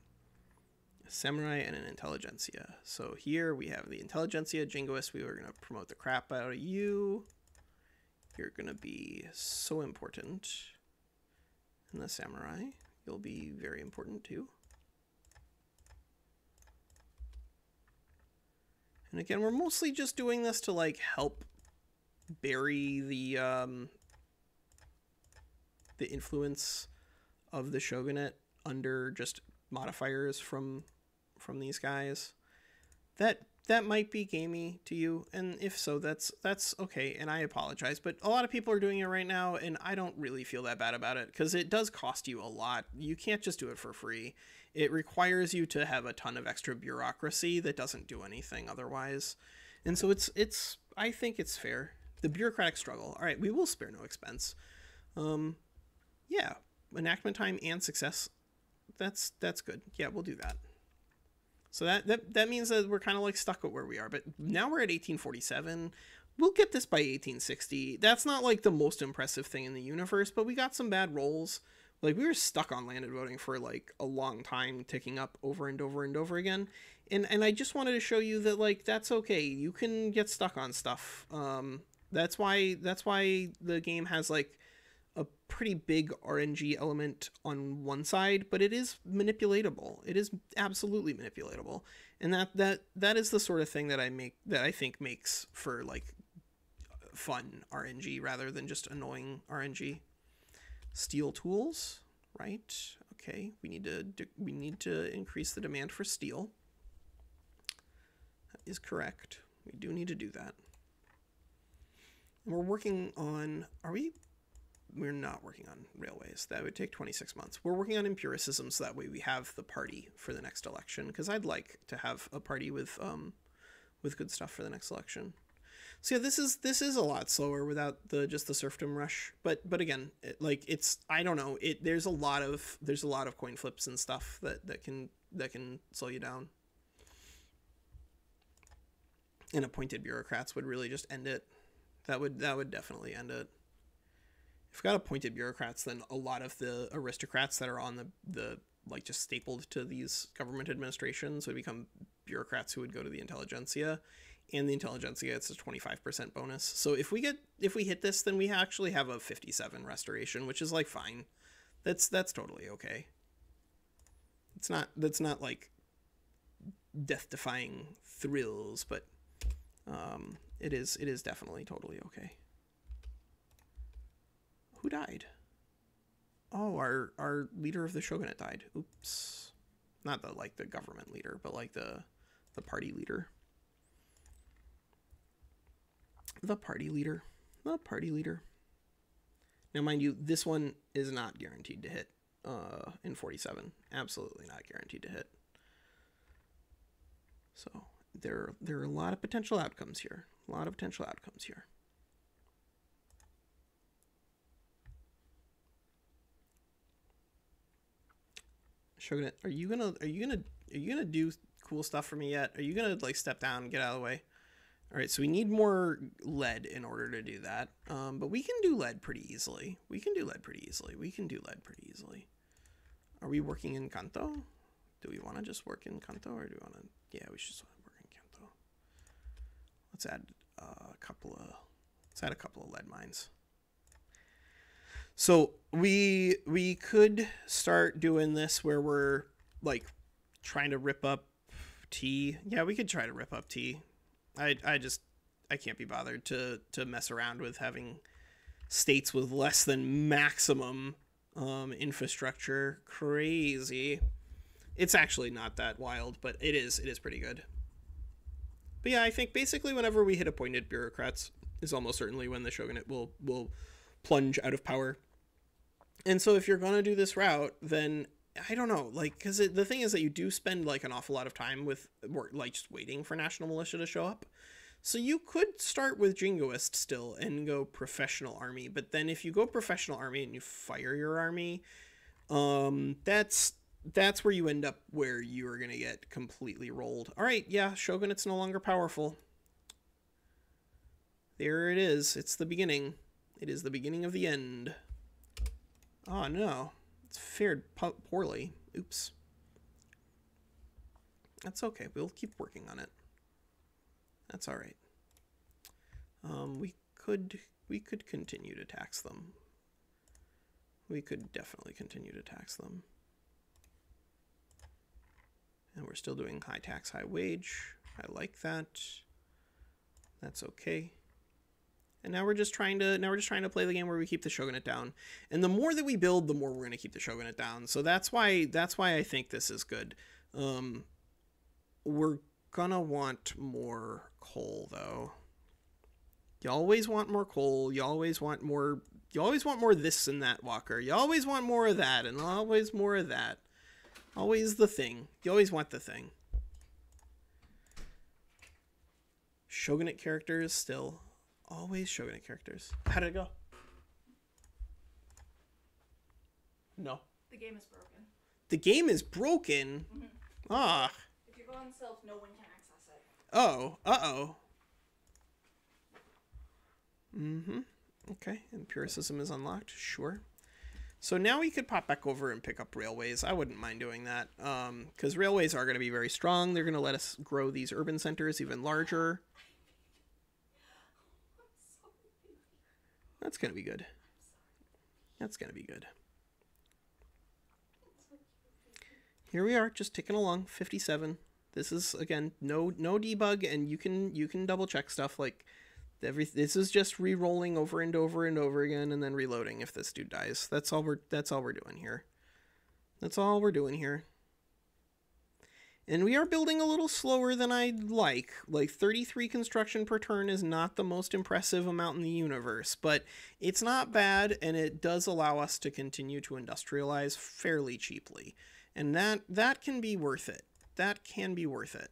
A samurai and an intelligentsia. So here we have the intelligentsia, jingoist. We were going to promote the crap out of you. You're going to be so important. And the samurai, you'll be very important too. And again, we're mostly just doing this to like help bury the influence of the shogunate under just modifiers from these guys. That might be gamey to you, and if so, that's okay, and I apologize, but a lot of people are doing it right now, and I don't really feel that bad about it, because it does cost you a lot. You can't just do it for free. It requires you to have a ton of extra bureaucracy that doesn't do anything otherwise, and so it's I think it's fair. The bureaucratic struggle. All right, we will spare no expense. Yeah, enactment time and success. That's good. Yeah, we'll do that. So that means that we're kind of like stuck at where we are. But now we're at 1847. We'll get this by 1860. That's not like the most impressive thing in the universe, but we got some bad rolls. Like, we were stuck on landed voting for like a long time, ticking up over and over and over again. And I just wanted to show you that, like, that's okay. You can get stuck on stuff. That's why the game has like a pretty big RNG element on one side, but it is manipulatable. It is absolutely manipulatable. And that is the sort of thing that I think makes for like fun RNG rather than just annoying RNG. Steel tools, right? Okay, we need to increase the demand for steel. That is correct. We do need to do that. And we're working on, we're not working on railways. That would take 26 months. We're working on empiricism, so that way we have the party for the next election, because I'd like to have a party with good stuff for the next election. So yeah, this is a lot slower without just the serfdom rush. But again, I don't know. There's a lot of coin flips and stuff that can slow you down. And appointed bureaucrats would really just end it. That would definitely end it. If we got appointed bureaucrats, then a lot of the aristocrats that are on the like just stapled to these government administrations would become bureaucrats who would go to the intelligentsia, and the intelligentsia gets a 25% bonus. So if we hit this, then we actually have a 57 restoration, which is like fine. That's totally okay. That's not like death-defying thrills, but it is definitely totally okay. Who died? Oh, our leader of the Shogunate died. Oops. Not the government leader, but like the party leader. The party leader. The party leader. Now, mind you, this one is not guaranteed to hit in 47. Absolutely not guaranteed to hit. So there are a lot of potential outcomes here. A lot of potential outcomes here. Shogunate, are you gonna do cool stuff for me yet? Are you gonna like step down and get out of the way? All right, so we need more lead in order to do that. But we can do lead pretty easily. We can do lead pretty easily. Are we working in Kanto? Do we want to just work in Kanto, or do we want to? Yeah, we should just work in Kanto. Let's add a couple of lead mines. So we could start doing this where we're like trying to rip up tea. Yeah, we could try to rip up tea. I can't be bothered to mess around with having states with less than maximum infrastructure. Crazy. It's actually not that wild, but it is pretty good. But yeah, I think basically whenever we hit appointed bureaucrats is almost certainly when the shogunate will plunge out of power. And so if you're going to do this route, then I don't know, like, because the thing is that you do spend like an awful lot of time with like just waiting for national militia to show up. So you could start with jingoist still and go professional army, but then if you go professional army and you fire your army, that's where you end up where you are going to get completely rolled. All right, yeah, shogunate's no longer powerful. There it is. It's the beginning. It is the beginning of the end. Oh no, it's fared poorly. Oops. That's okay. We'll keep working on it. That's all right. We could continue to tax them. We could definitely continue to tax them. And we're still doing high tax, high wage. I like that. That's okay. And now we're just trying to play the game where we keep the shogunate down. And the more that we build, the more we're going to keep the shogunate down. So that's why I think this is good. We're gonna want more coal though. You always want more coal. You always want more this and that, Walker. You always want more of that and always more of that. Always the thing. You always want the thing. Shogunate characters still. Always shogunate characters. How did it go? No. The game is broken. The game is broken? Mm-hmm. Ah. If you go on self, no one can access it. Oh. Uh-oh. Mm-hmm. Okay. Empiricism is unlocked. Sure. So now we could pop back over and pick up railways. I wouldn't mind doing that. Because railways are going to be very strong. They're going to let us grow these urban centers even larger. That's going to be good. That's going to be good. Here we are, just ticking along, 57. This is, again, no debug, and you can double check stuff. Like, this is just re-rolling over and over and over again, and then reloading if this dude dies. That's all we're doing here. That's all we're doing here. And we are building a little slower than I'd like. Like, 33 construction per turn is not the most impressive amount in the universe, but it's not bad, and it does allow us to continue to industrialize fairly cheaply. And that can be worth it. That can be worth it.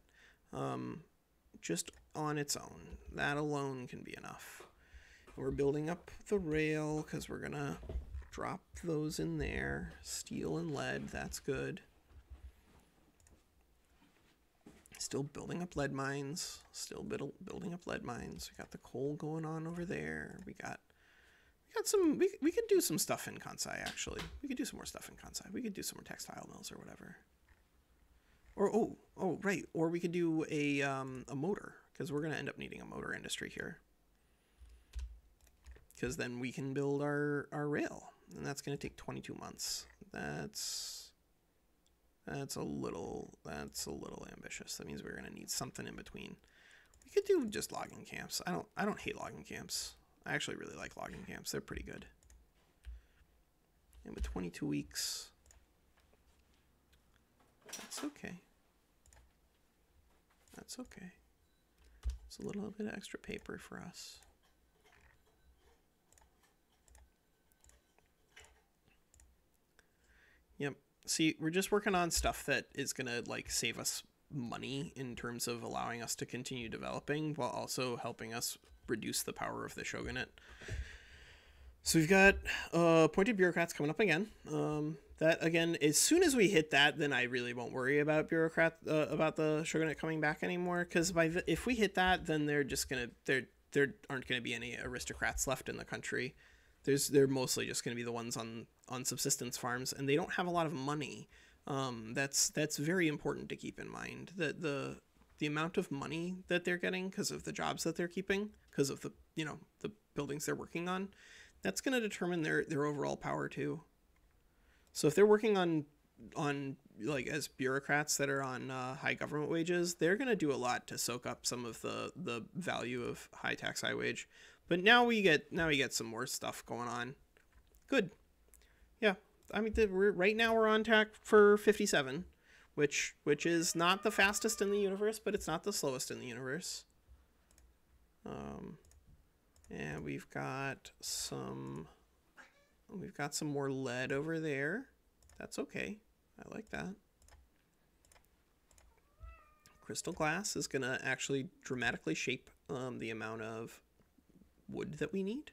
Just on its own. That alone can be enough. We're building up the rail, because we're going to drop those in there. Steel and lead, that's good. Still building up lead mines. Still building up lead mines. We got the coal going on over there. We got some. We could do some stuff in Kansai. Actually, we could do some more stuff in Kansai. We could do some more textile mills or whatever. Or oh right. Or we could do a motor, because we're gonna end up needing a motor industry here. Because then we can build our rail, and that's gonna take 22 months. That's That's a little ambitious. That means we're gonna need something in between. We could do just logging camps. I don't hate logging camps. I actually really like logging camps. They're pretty good. And with 22 weeks, that's okay. That's okay. It's a little bit of extra paper for us. Yep. See, we're just working on stuff that is gonna like save us money in terms of allowing us to continue developing while also helping us reduce the power of the shogunate. So we've got appointed bureaucrats coming up again. That again, as soon as we hit that, then I really won't worry about about the shogunate coming back anymore. Because if we hit that, then they're just gonna there aren't gonna be any aristocrats left in the country. They're mostly just gonna be the ones on subsistence farms, and they don't have a lot of money. That's very important to keep in mind. That the amount of money that they're getting because of the jobs that they're keeping, because of the the buildings they're working on, that's going to determine their overall power too. So if they're working on like as bureaucrats that are on high government wages, they're going to do a lot to soak up some of the value of high tax, high wage. But now we get some more stuff going on. Good. Yeah. I mean, right now we're on track for 57, which is not the fastest in the universe, but it's not the slowest in the universe. And we've got some more lead over there. That's okay. I like that. Crystal glass is gonna actually dramatically shape the amount of wood that we need.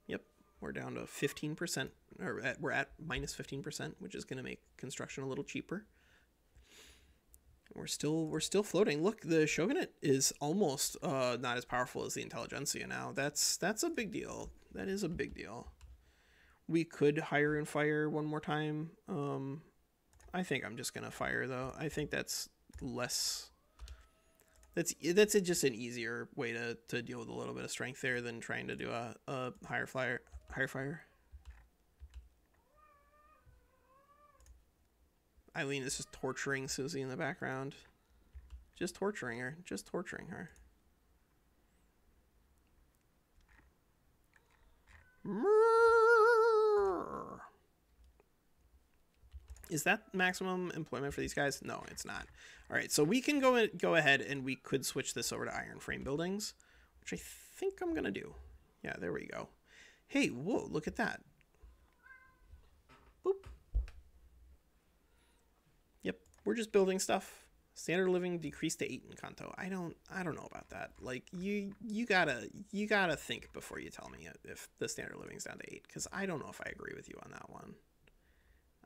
Yep, we're down to 15%, or we're at minus 15%, which is gonna make construction a little cheaper. We're still floating. Look, the shogunate is almost not as powerful as the intelligentsia now. That's a big deal. That is a big deal. We could hire and fire one more time. I think I'm just gonna fire though. I think that's less. That's just an easier way to deal with a little bit of strength there than trying to do a higher fire. Eileen is just torturing Susie in the background. Just torturing her. Just torturing her. Is that maximum employment for these guys? No, it's not. All right, so we can go ahead and we could switch this over to iron frame buildings, which I think I'm gonna do. Yeah, there we go. Hey, whoa, look at that. Boop. Yep, we're just building stuff. Standard living decreased to 8 in Kanto. I don't know about that. Like you gotta think before you tell me if the standard living's down to 8, because I don't know if I agree with you on that one.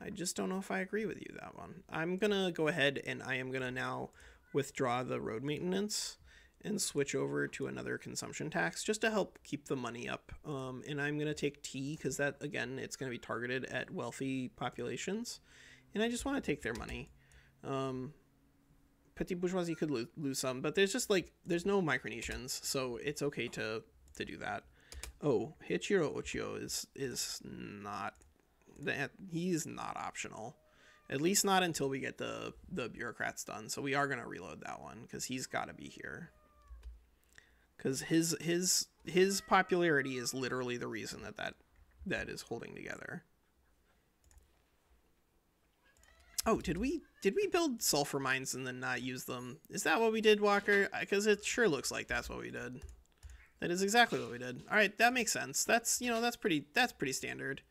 I just don't know if I agree with you that one. I'm gonna go ahead and I am gonna now withdraw the road maintenance and switch over to another consumption tax just to help keep the money up. And I'm gonna take tea because that, again, it's gonna be targeted at wealthy populations, and I just want to take their money. Petit bourgeoisie could lose some, but there's just like there's no Micronesians, so it's okay to do that. Oh, Hichiro Ochio is not that, he's not optional, at least not until we get the bureaucrats done. So we are gonna reload that one because he's got to be here, because his popularity is literally the reason that is holding together. Oh, did we build sulfur mines and then not use them? Is that what we did, Walker? Because it sure looks like that's what we did. That is exactly what we did. All right, that makes sense. That's that's pretty standard.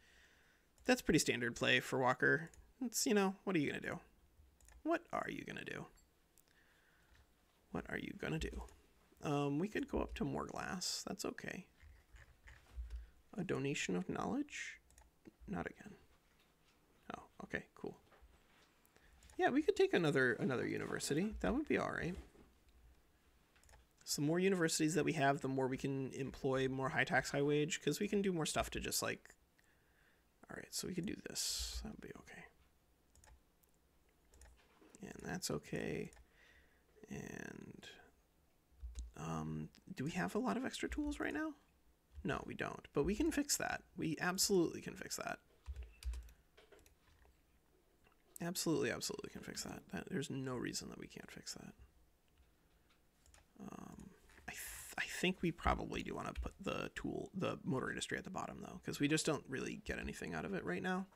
That's pretty standard play for Walker. It's what are you gonna do? What are you gonna do? What are you gonna do? We could go up to more glass. That's okay. A donation of knowledge? Not again. Oh, okay, cool. Yeah, we could take another university. That would be all right. The more universities that we have, the more we can employ more high tax, high wage, because we can do more stuff to just like. All right, so we can do this. That would be okay. And that's okay. And do we have a lot of extra tools right now? No, we don't. But we can fix that. We absolutely can fix that. Absolutely, absolutely can fix that. There's no reason that we can't fix that. I think we probably do want to put the motor industry at the bottom though, because we just don't really get anything out of it right now.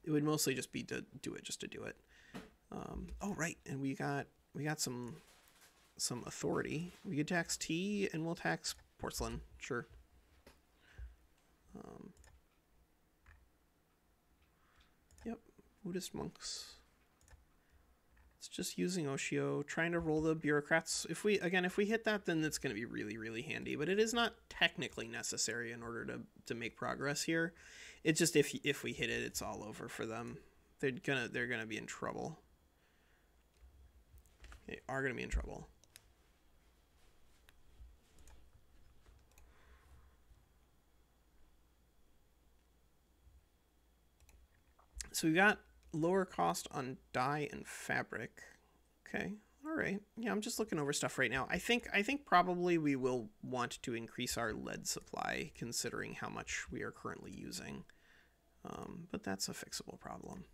It would mostly just be to do it just to do it. Oh right, and we got some authority. We could tax tea and we'll tax porcelain. Sure. Yep, Buddhist monks. It's just using Oshio, trying to roll the bureaucrats. If we hit that, then it's going to be really, really handy. But it is not technically necessary in order to make progress here. It's just if we hit it, it's all over for them. They're gonna be in trouble. They are gonna be in trouble. So we got lower cost on dye and fabric. Okay, all right. Yeah, I'm just looking over stuff right now. I think probably we will want to increase our lead supply considering how much we are currently using. But that's a fixable problem.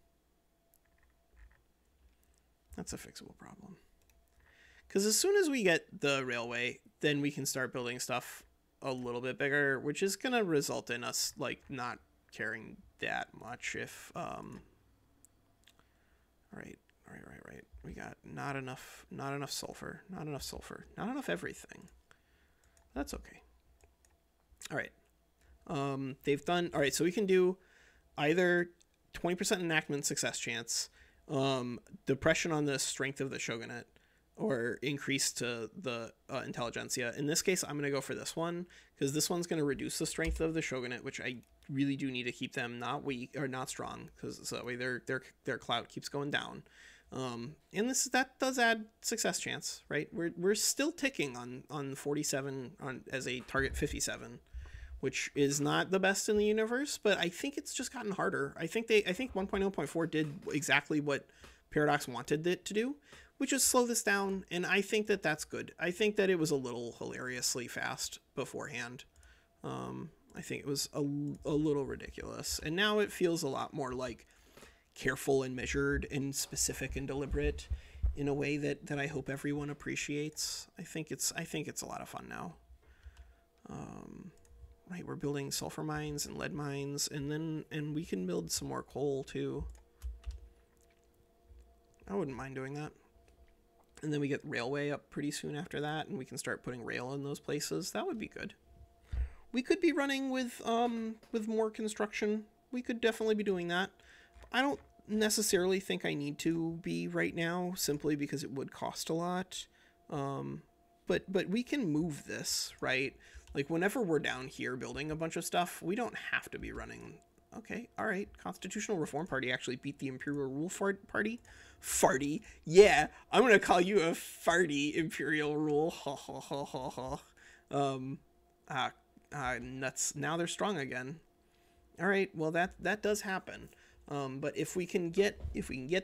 That's a fixable problem. Because as soon as we get the railway, then we can start building stuff a little bit bigger, which is going to result in us like not caring that much if right. We got not enough sulfur, not enough everything. That's okay. All right. They've done all right, so we can do either 20% enactment success chance, depression on the strength of the shogunate, or increase to the intelligentsia. In this case, I'm going to go for this one because this one's going to reduce the strength of the shogunate, which I really do need to keep them not weak or not strong, because so that way their clout keeps going down. And that does add success chance, right? We're still ticking on 47 as a target 57, which is not the best in the universe, but I think it's just gotten harder. I think 1.0.4 did exactly what Paradox wanted it to do, which is slow this down, and I think that's good. I think that it was a little hilariously fast beforehand. I think it was a little ridiculous, and now it feels a lot more like careful and measured and specific and deliberate in a way that I hope everyone appreciates. I think it's a lot of fun now. Right, we're building sulfur mines and lead mines, and we can build some more coal too. I wouldn't mind doing that. And then we get railway up pretty soon after that, and we can start putting rail in those places. That would be good. We could be running with more construction. We could definitely be doing that. I don't necessarily think I need to be right now, simply because it would cost a lot. But we can move this, right? Like whenever we're down here building a bunch of stuff, we don't have to be running. Okay, all right. Constitutional Reform Party actually beat the Imperial Rule Party. Farty. Yeah, I'm going to call you a farty Imperial Rule. Ha ha ha ha ha. Nuts. Now they're strong again. All right, well that does happen. But if we can get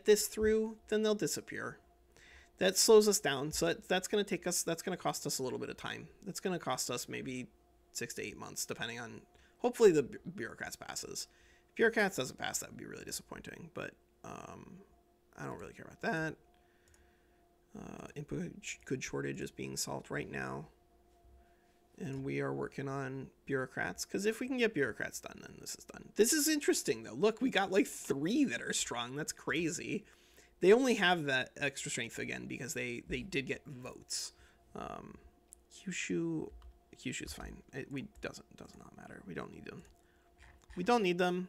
this through, then they'll disappear. That slows us down. So that's going to cost us a little bit of time. That's going to cost us maybe 6 to 8 months, depending on, hopefully the bureaucrats passes. If bureaucrats doesn't pass, that would be really disappointing, but I don't really care about that. Input good shortage is being solved right now. And we are working on bureaucrats, because if we can get bureaucrats done, then this is done. This is interesting, though. Look, we got like 3 that are strong. That's crazy. They only have that extra strength again because they did get votes. Kyushu is fine. It does not matter. We don't need them. We don't need them.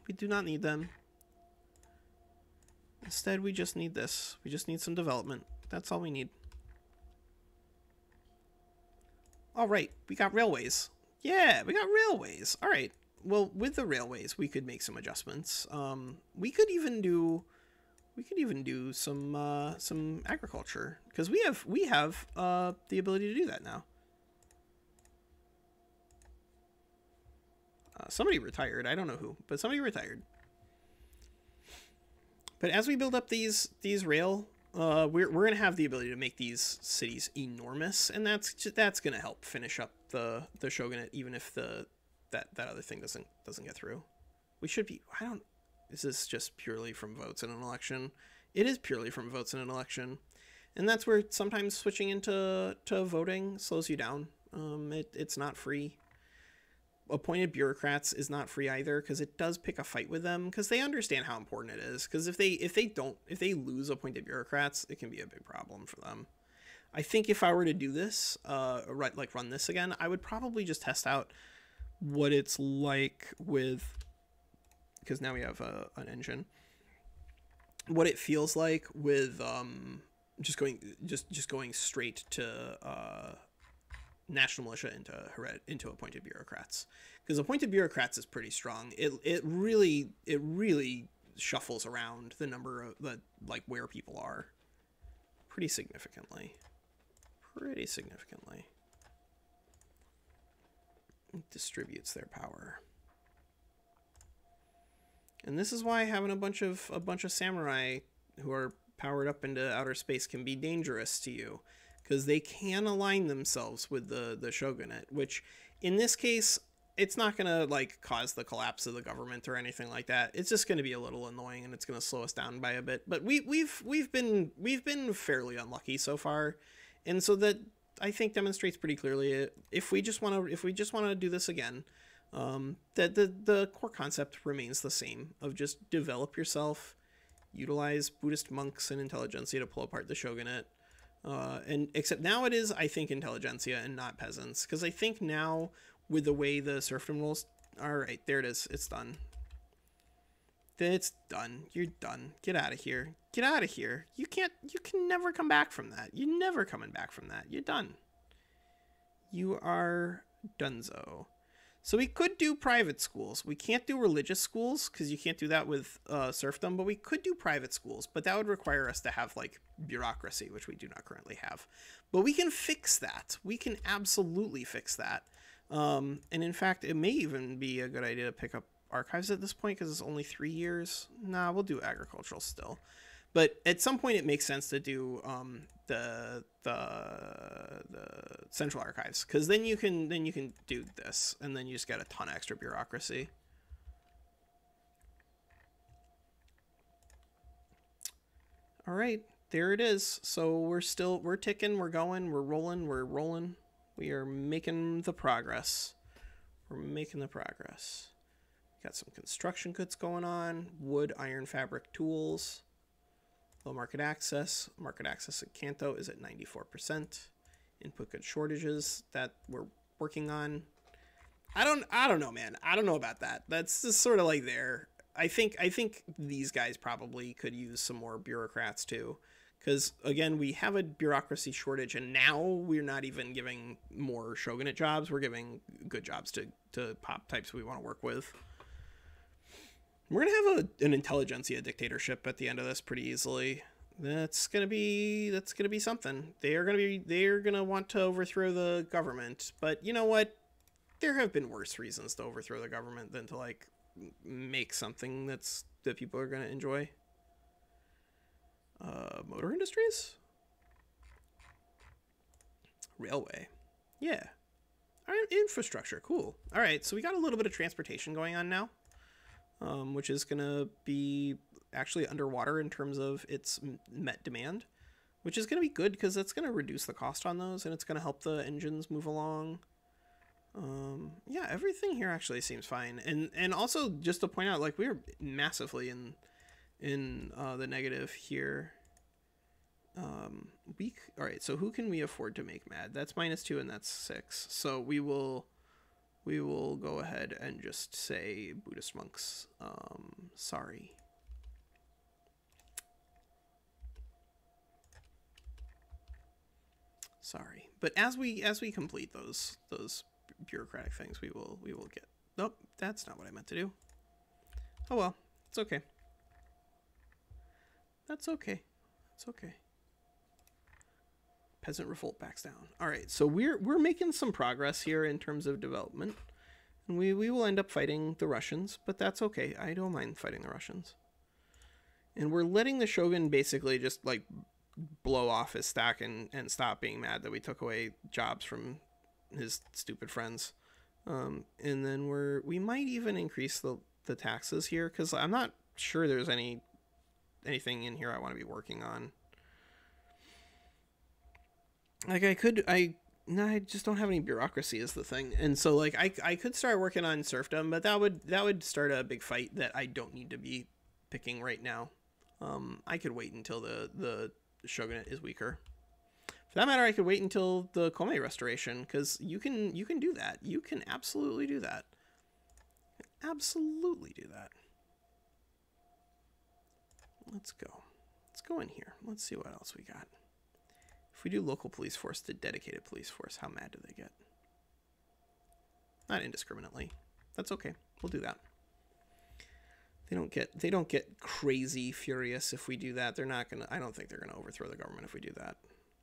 We do not need them. Instead, we just need this. We just need some development. That's all we need. All right, we got railways. Yeah, we got railways. All right. Well, with the railways, we could make some adjustments. We could even do some agriculture, because we have the ability to do that now. Somebody retired. I don't know who, but somebody retired. But as we build up these rail, we're gonna have the ability to make these cities enormous, and that's gonna help finish up the shogunate, even if that other thing doesn't get through. We should be. Is this just purely from votes in an election? It is purely from votes in an election. And that's where sometimes switching into voting slows you down. It's not free. Appointed Bureaucrats is not free either, because it does pick a fight with them, because they understand how important it is. Because if they lose Appointed Bureaucrats, it can be a big problem for them. I think if I were to do this, run this again, I would probably just test out what it's like with, because now we have an engine, what it feels like with just going straight to national militia into appointed bureaucrats, because appointed bureaucrats is pretty strong. It really shuffles around the number of where people are pretty significantly. It distributes their power. And this is why having a bunch of samurai who are powered up into outer space can be dangerous to you, because they can align themselves with the shogunate, which in this case, it's not going to cause the collapse of the government or anything like that. It's just going to be a little annoying, and it's going to slow us down by a bit. But we've been fairly unlucky so far, and so that I think demonstrates pretty clearly, if we just want to do this again, that the core concept remains the same, of just develop yourself, utilize Buddhist monks and intelligentsia to pull apart the shogunate. And except now it is, I think, intelligentsia and not peasants, because I think now with the way the serfdom rules, all right, there it is, it's done. It's done. You're done. Get out of here. Get out of here. You can never come back from that. You're never coming back from that. You're done. You are donezo. So we could do private schools. We can't do religious schools, because you can't do that with serfdom, but we could do private schools, but that would require us to have bureaucracy, which we do not currently have. But we can fix that. We can absolutely fix that. And in fact, it may even be a good idea to pick up archives at this point, because it's only 3 years. Nah, we'll do agricultural still. But at some point it makes sense to do the central archives, because then you can do this, and then you just get a ton of extra bureaucracy. All right, there it is. So we're ticking, we're going, we're rolling. We are making the progress. Got some construction goods going on, wood, iron, fabric, tools. Low market access. Market access at Kanto is at 94%. Input good shortages that we're working on. I don't know, man. I don't know about that. That's just sort of there. I think these guys probably could use some more bureaucrats too, because again, we have a bureaucracy shortage, and now we're not even giving more shogunate jobs. We're giving good jobs to pop types we want to work with. We're gonna have an intelligentsia dictatorship at the end of this pretty easily. That's gonna be something. They're gonna want to overthrow the government. But you know what? There have been worse reasons to overthrow the government than to make something that people are gonna enjoy. Motor industries, railway, yeah. All right, infrastructure, cool. All right, so we got a little bit of transportation going on now. Which is going to be actually underwater in terms of its met demand, which is going to be good, because that's going to reduce the cost on those, and it's going to help the engines move along. Yeah, everything here actually seems fine. And also, just to point out, we're massively in the negative here. All right, so who can we afford to make mad? That's -2, and that's 6. So we will go ahead and just say Buddhist monks, sorry. Sorry. But as we complete those bureaucratic things, we will get. Nope, that's not what I meant to do. Oh well, it's okay. That's okay. It's okay. Peasant revolt backs down. All right, so we're making some progress here in terms of development, and we will end up fighting the Russians, but that's okay. I don't mind fighting the Russians, and we're letting the Shogun basically just blow off his stack and stop being mad that we took away jobs from his stupid friends, and then we might even increase the taxes here, because I'm not sure there's anything in here I want to be working on. Like I just don't have any bureaucracy is the thing. And so like I could start working on serfdom, but that would start a big fight that I don't need to be picking right now. I could wait until the shogunate is weaker. For that matter, I could wait until the Komei restoration, because you can do that. You can absolutely do that. Absolutely do that. Let's go. Let's go in here. Let's see what else we got. If we do local police force to dedicated police force, how mad do they get? Not indiscriminately. That's okay. We'll do that. They don't get crazy furious if we do that. They're not gonna. I don't think they're gonna overthrow the government if we do that.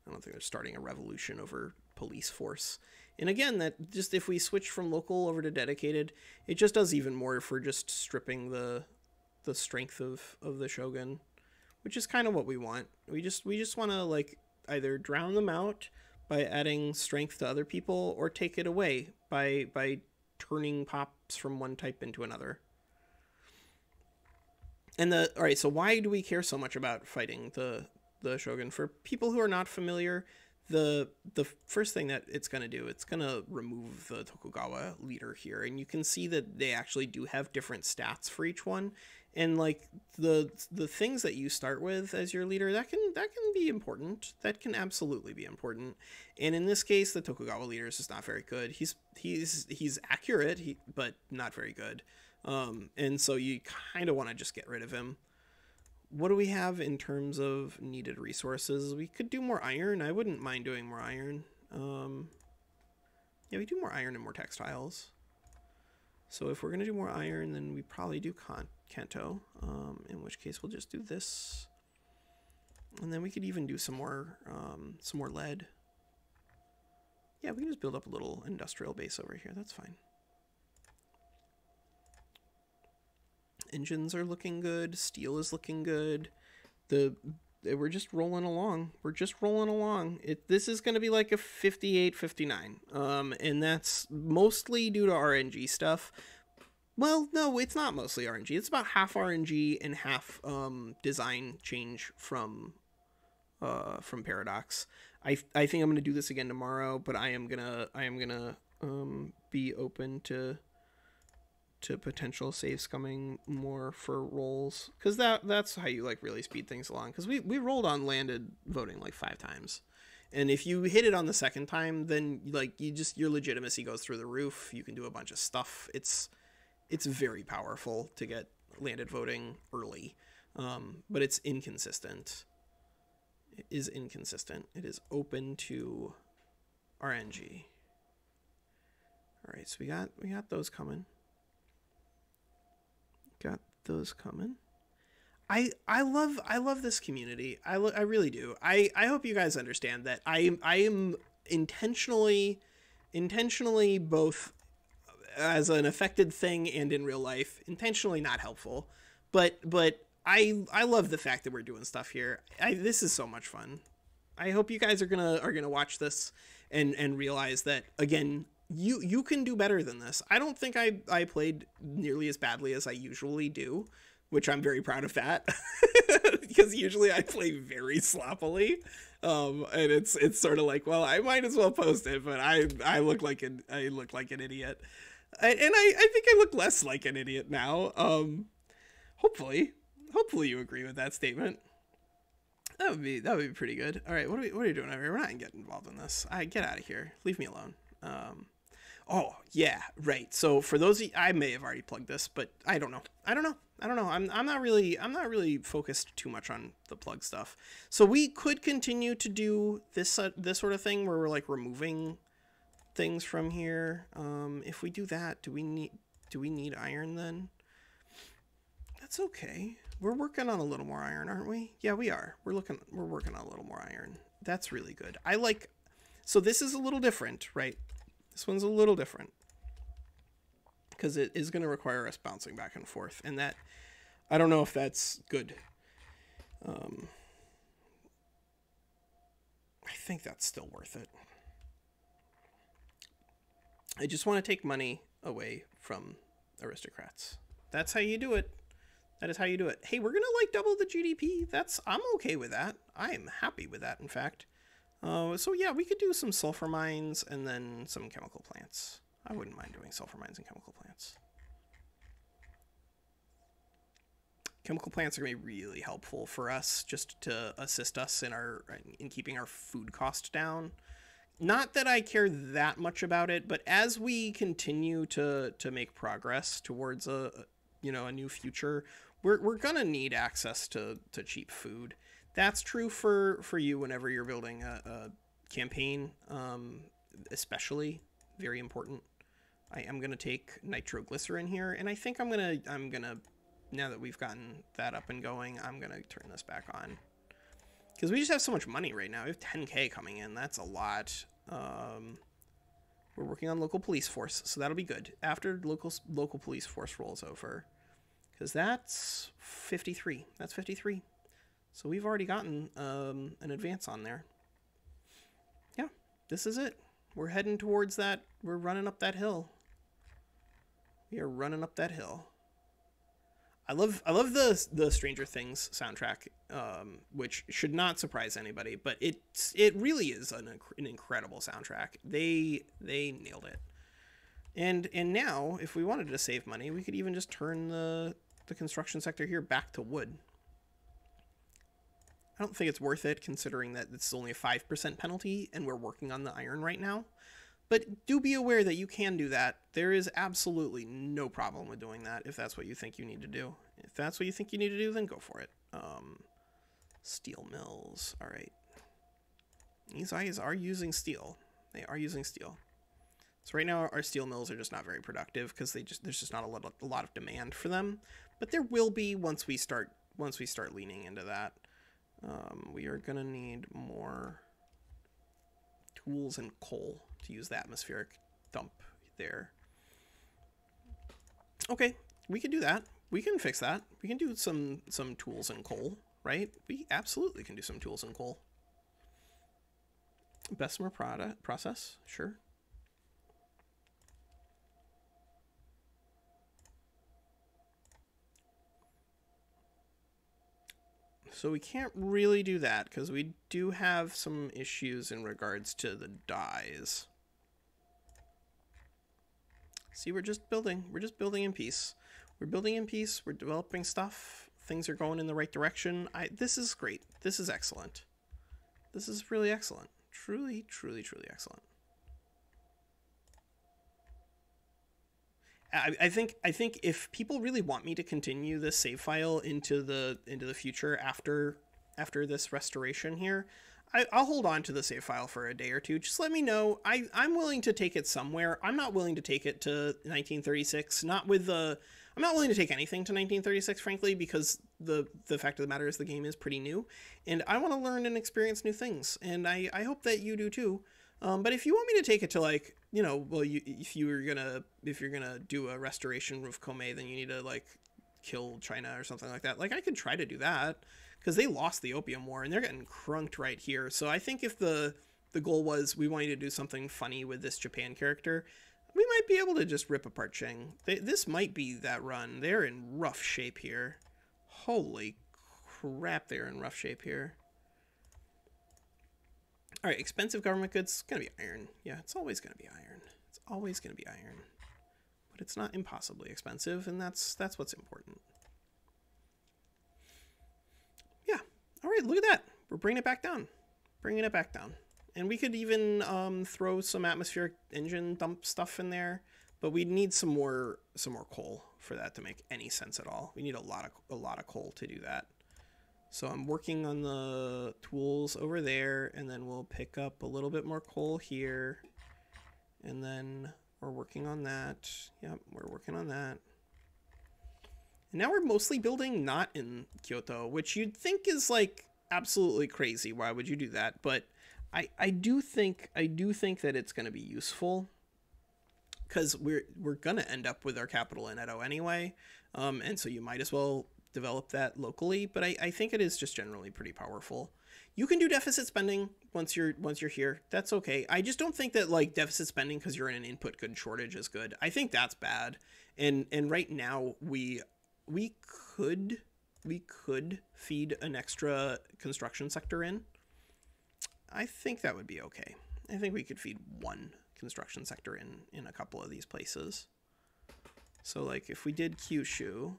I don't think they're starting a revolution over police force. And again, that just if we switch from local over to dedicated, it just does even more for just stripping the strength of the shogun, which is kind of what we want. We just want to like either drown them out by adding strength to other people, or take it away by turning pops from one type into another. And all right, so why do we care so much about fighting the shogun? For people who are not familiar, the first thing that it's going to do, it's going to remove the Tokugawa leader here, and you can see that they actually do have different stats for each one. And like the things that you start with as your leader, that can be important. That can absolutely be important. And in this case, the Tokugawa leader is just not very good. He's accurate, but not very good. And so you kind of want to just get rid of him. What do we have in terms of needed resources? We could do more iron. I wouldn't mind doing more iron. Yeah, we do more iron and more textiles. So if we're going to do more iron, then we probably do Kanto, in which case we'll just do this. And then we could even do some more lead. Yeah, we can just build up a little industrial base over here. That's fine. Engines are looking good. Steel is looking good. We're just rolling along. We're just rolling along. This is going to be like a 58, 59. And that's mostly due to RNG stuff. Well, no, it's not mostly RNG. It's about half RNG and half design change from Paradox. I think I'm going to do this again tomorrow, but I am gonna be open to potential saves coming more for rolls, because that's how you like really speed things along, because we rolled on landed voting like 5 times, and if you hit it on the second time, then like your legitimacy goes through the roof. You can do a bunch of stuff. It's very powerful to get landed voting early, but it's inconsistent. It is inconsistent. It is open to RNG. All right, so we got those coming. Got those coming. I love this community. I really do. I hope you guys understand that I am intentionally both as an affected thing and in real life intentionally not helpful, but I love the fact that we're doing stuff here. This is so much fun. I hope you guys are gonna watch this and realize that again, you can do better than this. I don't think I played nearly as badly as I usually do, which I'm very proud of that, because usually I play very sloppily, and it's sort of like, well, I might as well post it, but I look like an idiot, and I think I look less like an idiot now. Hopefully you agree with that statement. That would be pretty good. All right, what are you doing over here? We're not gonna get involved in this. Get out of here. Leave me alone. Oh yeah, right. So for those of you, I may have already plugged this, but I don't know. I'm not really focused too much on the plug stuff. So we could continue to do this sort of thing where we're like removing things from here. If we do that, do we need iron then? That's okay. We're working on a little more iron, aren't we? Yeah, we are. We're working on a little more iron. That's really good. So this is a little different, right? This one's a little different because it is going to require us bouncing back and forth, and that I don't know if that's good. I think that's still worth it. I just want to take money away from aristocrats. That's how you do it. That is how you do it. Hey, we're gonna like double the GDP. I'm okay with that. I am happy with that, in fact. So yeah, we could do some sulfur mines and then some chemical plants. I wouldn't mind doing sulfur mines and chemical plants. Chemical plants are going to be really helpful for us, just to assist us in keeping our food cost down. Not that I care that much about it, but as we continue to make progress towards a new future, we're gonna need access to cheap food. That's true for you whenever you're building a campaign, especially very important. I am gonna take nitroglycerin here, and I think I'm gonna now that we've gotten that up and going, I'm gonna turn this back on. Because we just have so much money right now. We have 10K coming in. That's a lot. We're working on local police force, so that'll be good. After local police force rolls over. Because that's 53. That's 53. So we've already gotten an advance on there. Yeah, this is it. We're heading towards that. We're running up that hill. We are running up that hill. I love the Stranger Things soundtrack, which should not surprise anybody, but it really is an incredible soundtrack. They nailed it. And now, if we wanted to save money, we could even just turn the construction sector here back to wood. I don't think it's worth it, considering that it's only a 5% penalty, and we're working on the iron right now. But do be aware that you can do that. There is absolutely no problem with doing that if that's what you think you need to do. If that's what you think you need to do, then go for it. Steel mills. All right. These guys are using steel. They are using steel. So right now our steel mills are just not very productive because there's just not a lot of demand for them. But there will be once we start leaning into that. We are gonna need more tools and coal to use the atmospheric dump there. Okay, we can do that. We can fix that. We can do some tools and coal, right? We absolutely can do some tools and coal. Bessemer process, sure. So we can't really do that because we do have some issues in regards to the dyes. See, we're just building. We're just building in peace. We're building in peace. We're developing stuff. Things are going in the right direction. This is great. This is excellent. This is really excellent. Truly, truly, truly excellent. I think if people really want me to continue this save file into the future after this restoration here, I'll hold on to the save file for a day or two. Just let me know. I'm willing to take it somewhere. I'm not willing to take it to 1936. I'm not willing to take anything to 1936, frankly, because the fact of the matter is the game is pretty new, and I want to learn and experience new things, and I hope that you do too. But if you want me to take it to, like, you know, well, if you're gonna do a restoration of Komei, then you need to, like, kill China or something like that. Like, I could try to do that because they lost the Opium War and they're getting crunked right here. So I think if the goal was we want you to do something funny with this Japan character, we might be able to just rip apart Qing. This might be that run. They're in rough shape here. Holy crap, they're in rough shape here. All right, expensive government goods. It's going to be iron. Yeah, it's always going to be iron. It's always going to be iron. But it's not impossibly expensive, and that's what's important. Yeah. All right, look at that. We're bringing it back down. Bringing it back down. And we could even throw some atmospheric engine dump stuff in there, but we need some more coal for that to make any sense at all. We need a lot of coal to do that. So I'm working on the tools over there, and then we'll pick up a little bit more coal here. And then we're working on that. Yep, we're working on that. And now we're mostly building not in Kyoto, which you'd think is, like, absolutely crazy. Why would you do that? But I do think that it's going to be useful, because we're going to end up with our capital in Edo anyway. And so you might as well develop that locally, but I think it is just generally pretty powerful. You can do deficit spending once you're here. That's okay. I just don't think that, like, deficit spending because you're in an input goods shortage is good. I think that's bad. And right now we we could feed an extra construction sector in. I think that would be okay. I think we could feed one construction sector in a couple of these places. So like if we did Kyushu,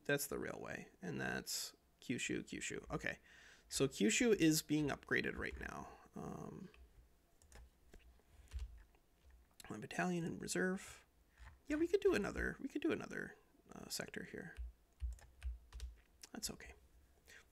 that's the railway, and that's Kyushu. Okay, so Kyushu is being upgraded right now. My battalion in reserve. Yeah, we could do another sector here. That's okay.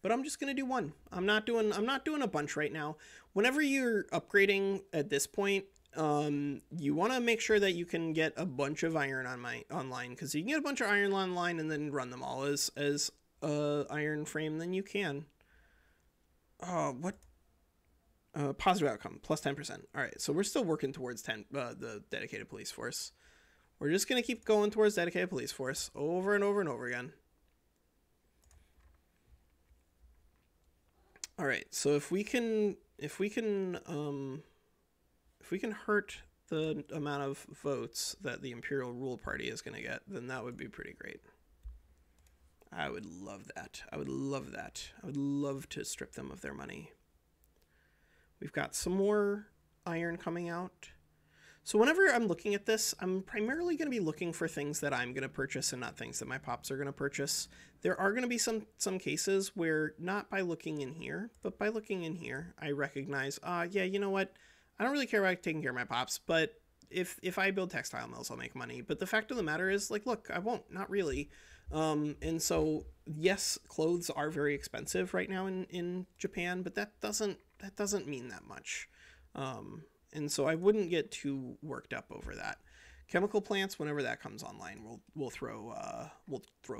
But I'm just gonna do one. I'm not doing a bunch right now. Whenever you're upgrading at this point, you want to make sure that you can get a bunch of iron online, because you can get a bunch of iron online and then run them all as iron frame. Then you can. What? Positive outcome plus 10%. All right, so we're still working towards the dedicated police force. We're just gonna keep going towards dedicated police force over and over and over again. All right, so if we can hurt the amount of votes that the Imperial Rule Party is going to get, then that would be pretty great. I would love that. I would love that. I would love to strip them of their money. We've got some more iron coming out. So whenever I'm looking at this, I'm primarily going to be looking for things that I'm going to purchase and not things that my pops are going to purchase. There are going to be some cases where, not by looking in here, but by looking in here, I recognize, yeah, you know what? I don't really care about taking care of my pops, but if I build textile mills, I'll make money. But the fact of the matter is, like, look, I won't, not really. And so, yes, clothes are very expensive right now in Japan, but that doesn't mean that much. And so I wouldn't get too worked up over that. Chemical plants, whenever that comes online, we'll throw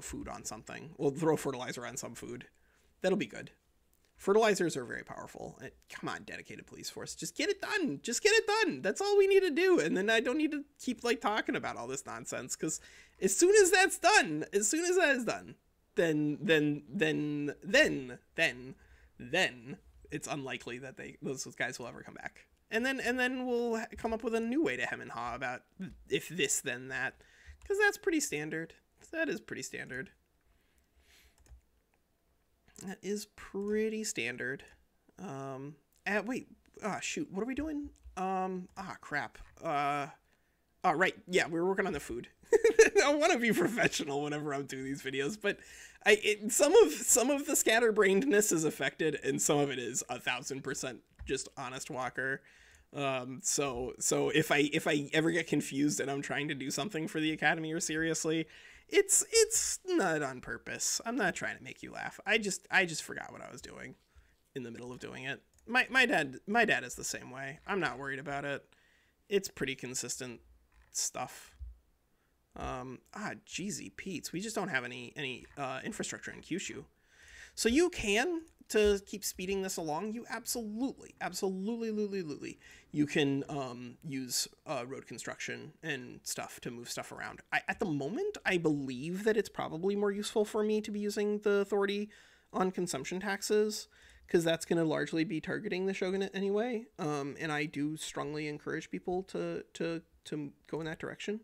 food on something. We'll throw fertilizer on some food. That'll be good. Fertilizers are very powerful. Come on, dedicated police force. Just get it done. Just get it done. That's all we need to do. And then I don't need to keep like talking about all this nonsense, because as soon as that is done, then it's unlikely that those guys will ever come back. And then we'll come up with a new way to hem and haw about if this, then that, because that's pretty standard. That is pretty standard. That is pretty standard. Wait. Shoot. What are we doing? Crap. Right. Yeah, we're working on the food. I want to be professional whenever I'm doing these videos, but some of the scatterbrainedness is affected, and some of it is 1000% just honest Walker. So if I ever get confused and I'm trying to do something for the Academy or seriously, it's not on purpose. I'm not trying to make you laugh. I just forgot what I was doing in the middle of doing it. My dad is the same way. I'm not worried about it. It's pretty consistent stuff. Jeezy Pete's. We just don't have any infrastructure in Kyushu. So you can, to keep speeding this along, you absolutely. You can use road construction and stuff to move stuff around. At the moment, I believe that it's probably more useful for me to be using the authority on consumption taxes, because that's going to largely be targeting the Shogunate anyway. And I do strongly encourage people to go in that direction.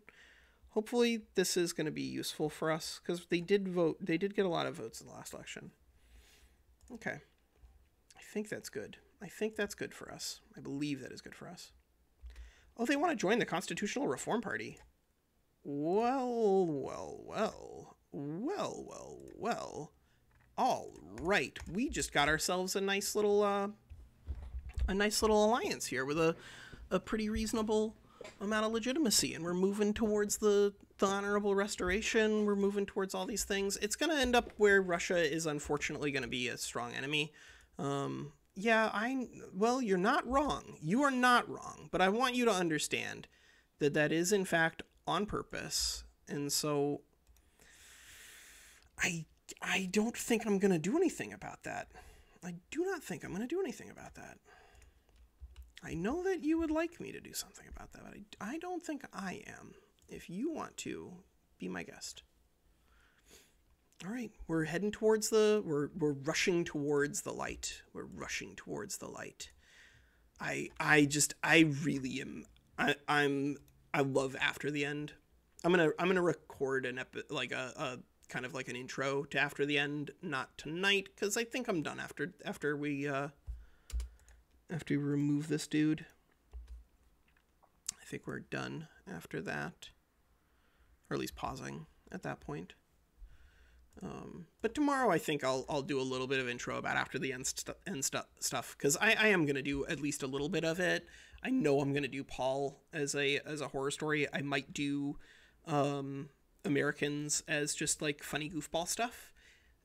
Hopefully this is going to be useful for us, because they did get a lot of votes in the last election. Okay. I think that's good. I think that's good for us. I believe that is good for us. Oh, they want to join the Constitutional Reform Party. Well. All right. We just got ourselves a nice little alliance here with a pretty reasonable amount of legitimacy, and we're moving towards the honorable restoration. We're moving towards all these things. It's going to end up where Russia is unfortunately going to be a strong enemy. Well, you're not wrong. You are not wrong, but I want you to understand that is in fact on purpose. And so I don't think I'm going to do anything about that. I do not think I'm going to do anything about that. I know that you would like me to do something about that, but I don't think I am. If you want to, be my guest. All right, we're heading towards we're rushing towards the light. We're rushing towards the light. I really am. I love After the End. I'm gonna record like a kind of like an intro to After the End, not tonight, because I think I'm done after we remove this dude. I think we're done after that, or at least pausing at that point. But tomorrow I think I'll do a little bit of intro about After the End stuff, because I am gonna do at least a little bit of it. I know I'm gonna do Paul as a horror story. I might do Americans as just like funny goofball stuff,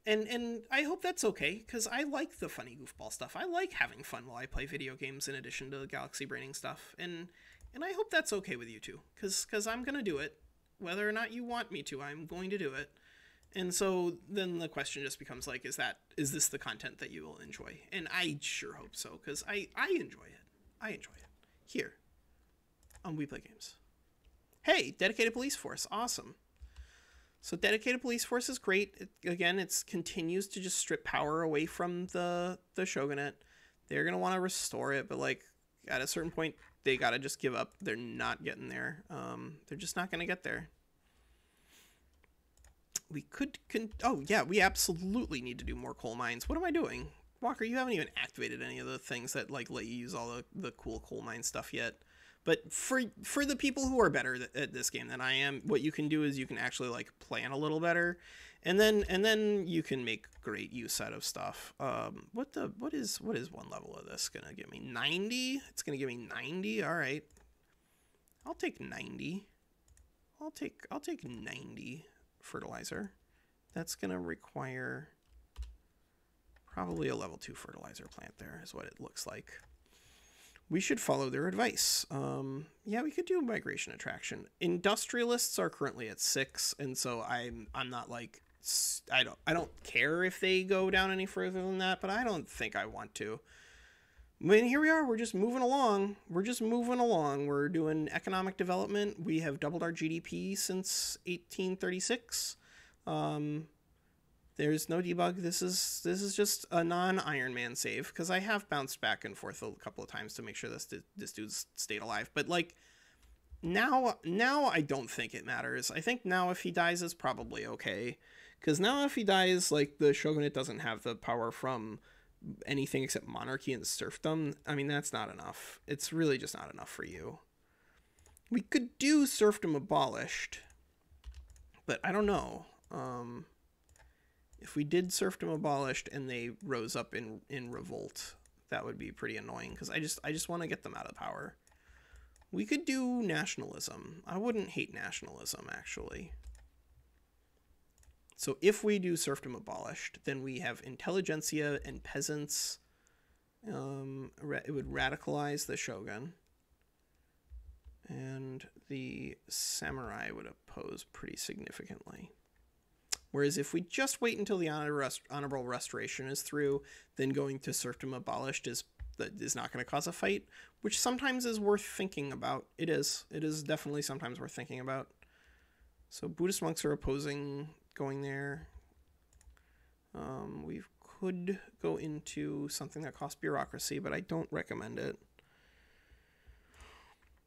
and I hope that's okay, because I like the funny goofball stuff. I like having fun while I play video games in addition to the galaxy braining stuff, and I hope that's okay with you too, because I'm gonna do it whether or not you want me to. I'm going to do it. And so then the question just becomes like, is this the content that you will enjoy? And I sure hope so, because I enjoy it. I enjoy it here on We Play Games. Hey, Dedicated Police Force. Awesome. So Dedicated Police Force is great. It continues to just strip power away from the Shogunate. They're going to want to restore it, but like at a certain point, they got to just give up. They're not getting there. They're just not going to get there. We could... oh, yeah, we absolutely need to do more coal mines. What am I doing? Walker, you haven't even activated any of the things that like let you use all the cool coal mine stuff yet. But for the people who are better at this game than I am, what you can do is you can actually like plan a little better, and then you can make great use out of stuff. What is one level of this gonna give me? 90? It's gonna give me 90. All right, I'll take 90. I'll take 90 fertilizer. That's gonna require probably a level 2 fertilizer plant. There is what it looks like. We should follow their advice. Yeah, we could do migration attraction. Industrialists are currently at 6, and so I'm not like, I don't care if they go down any further than that, but I don't think I want to. I mean, here we are. We're just moving along. We're doing economic development. We have doubled our GDP since 1836. There's no debug. This is just a non-Iron Man save, because I have bounced back and forth a couple of times to make sure this dude's stayed alive. But like now I don't think it matters. I think now if he dies is probably okay, because now if he dies, like the Shogunate doesn't have the power from anything except monarchy and serfdom. I mean, that's not enough. It's really just not enough for you. We could do serfdom abolished, but I don't know. If we did serfdom abolished and they rose up in revolt, that would be pretty annoying, because I just want to get them out of power. We could do nationalism. I wouldn't hate nationalism, actually. So if we do serfdom abolished, then we have intelligentsia and peasants. It would radicalize the shogun. And the samurai would oppose pretty significantly. Whereas if we just wait until the honorable restoration is through, then going to serfdom abolished is not going to cause a fight, which sometimes is worth thinking about. It is definitely sometimes worth thinking about. So Buddhist monks are opposing going there. We could go into something that costs bureaucracy, but I don't recommend it.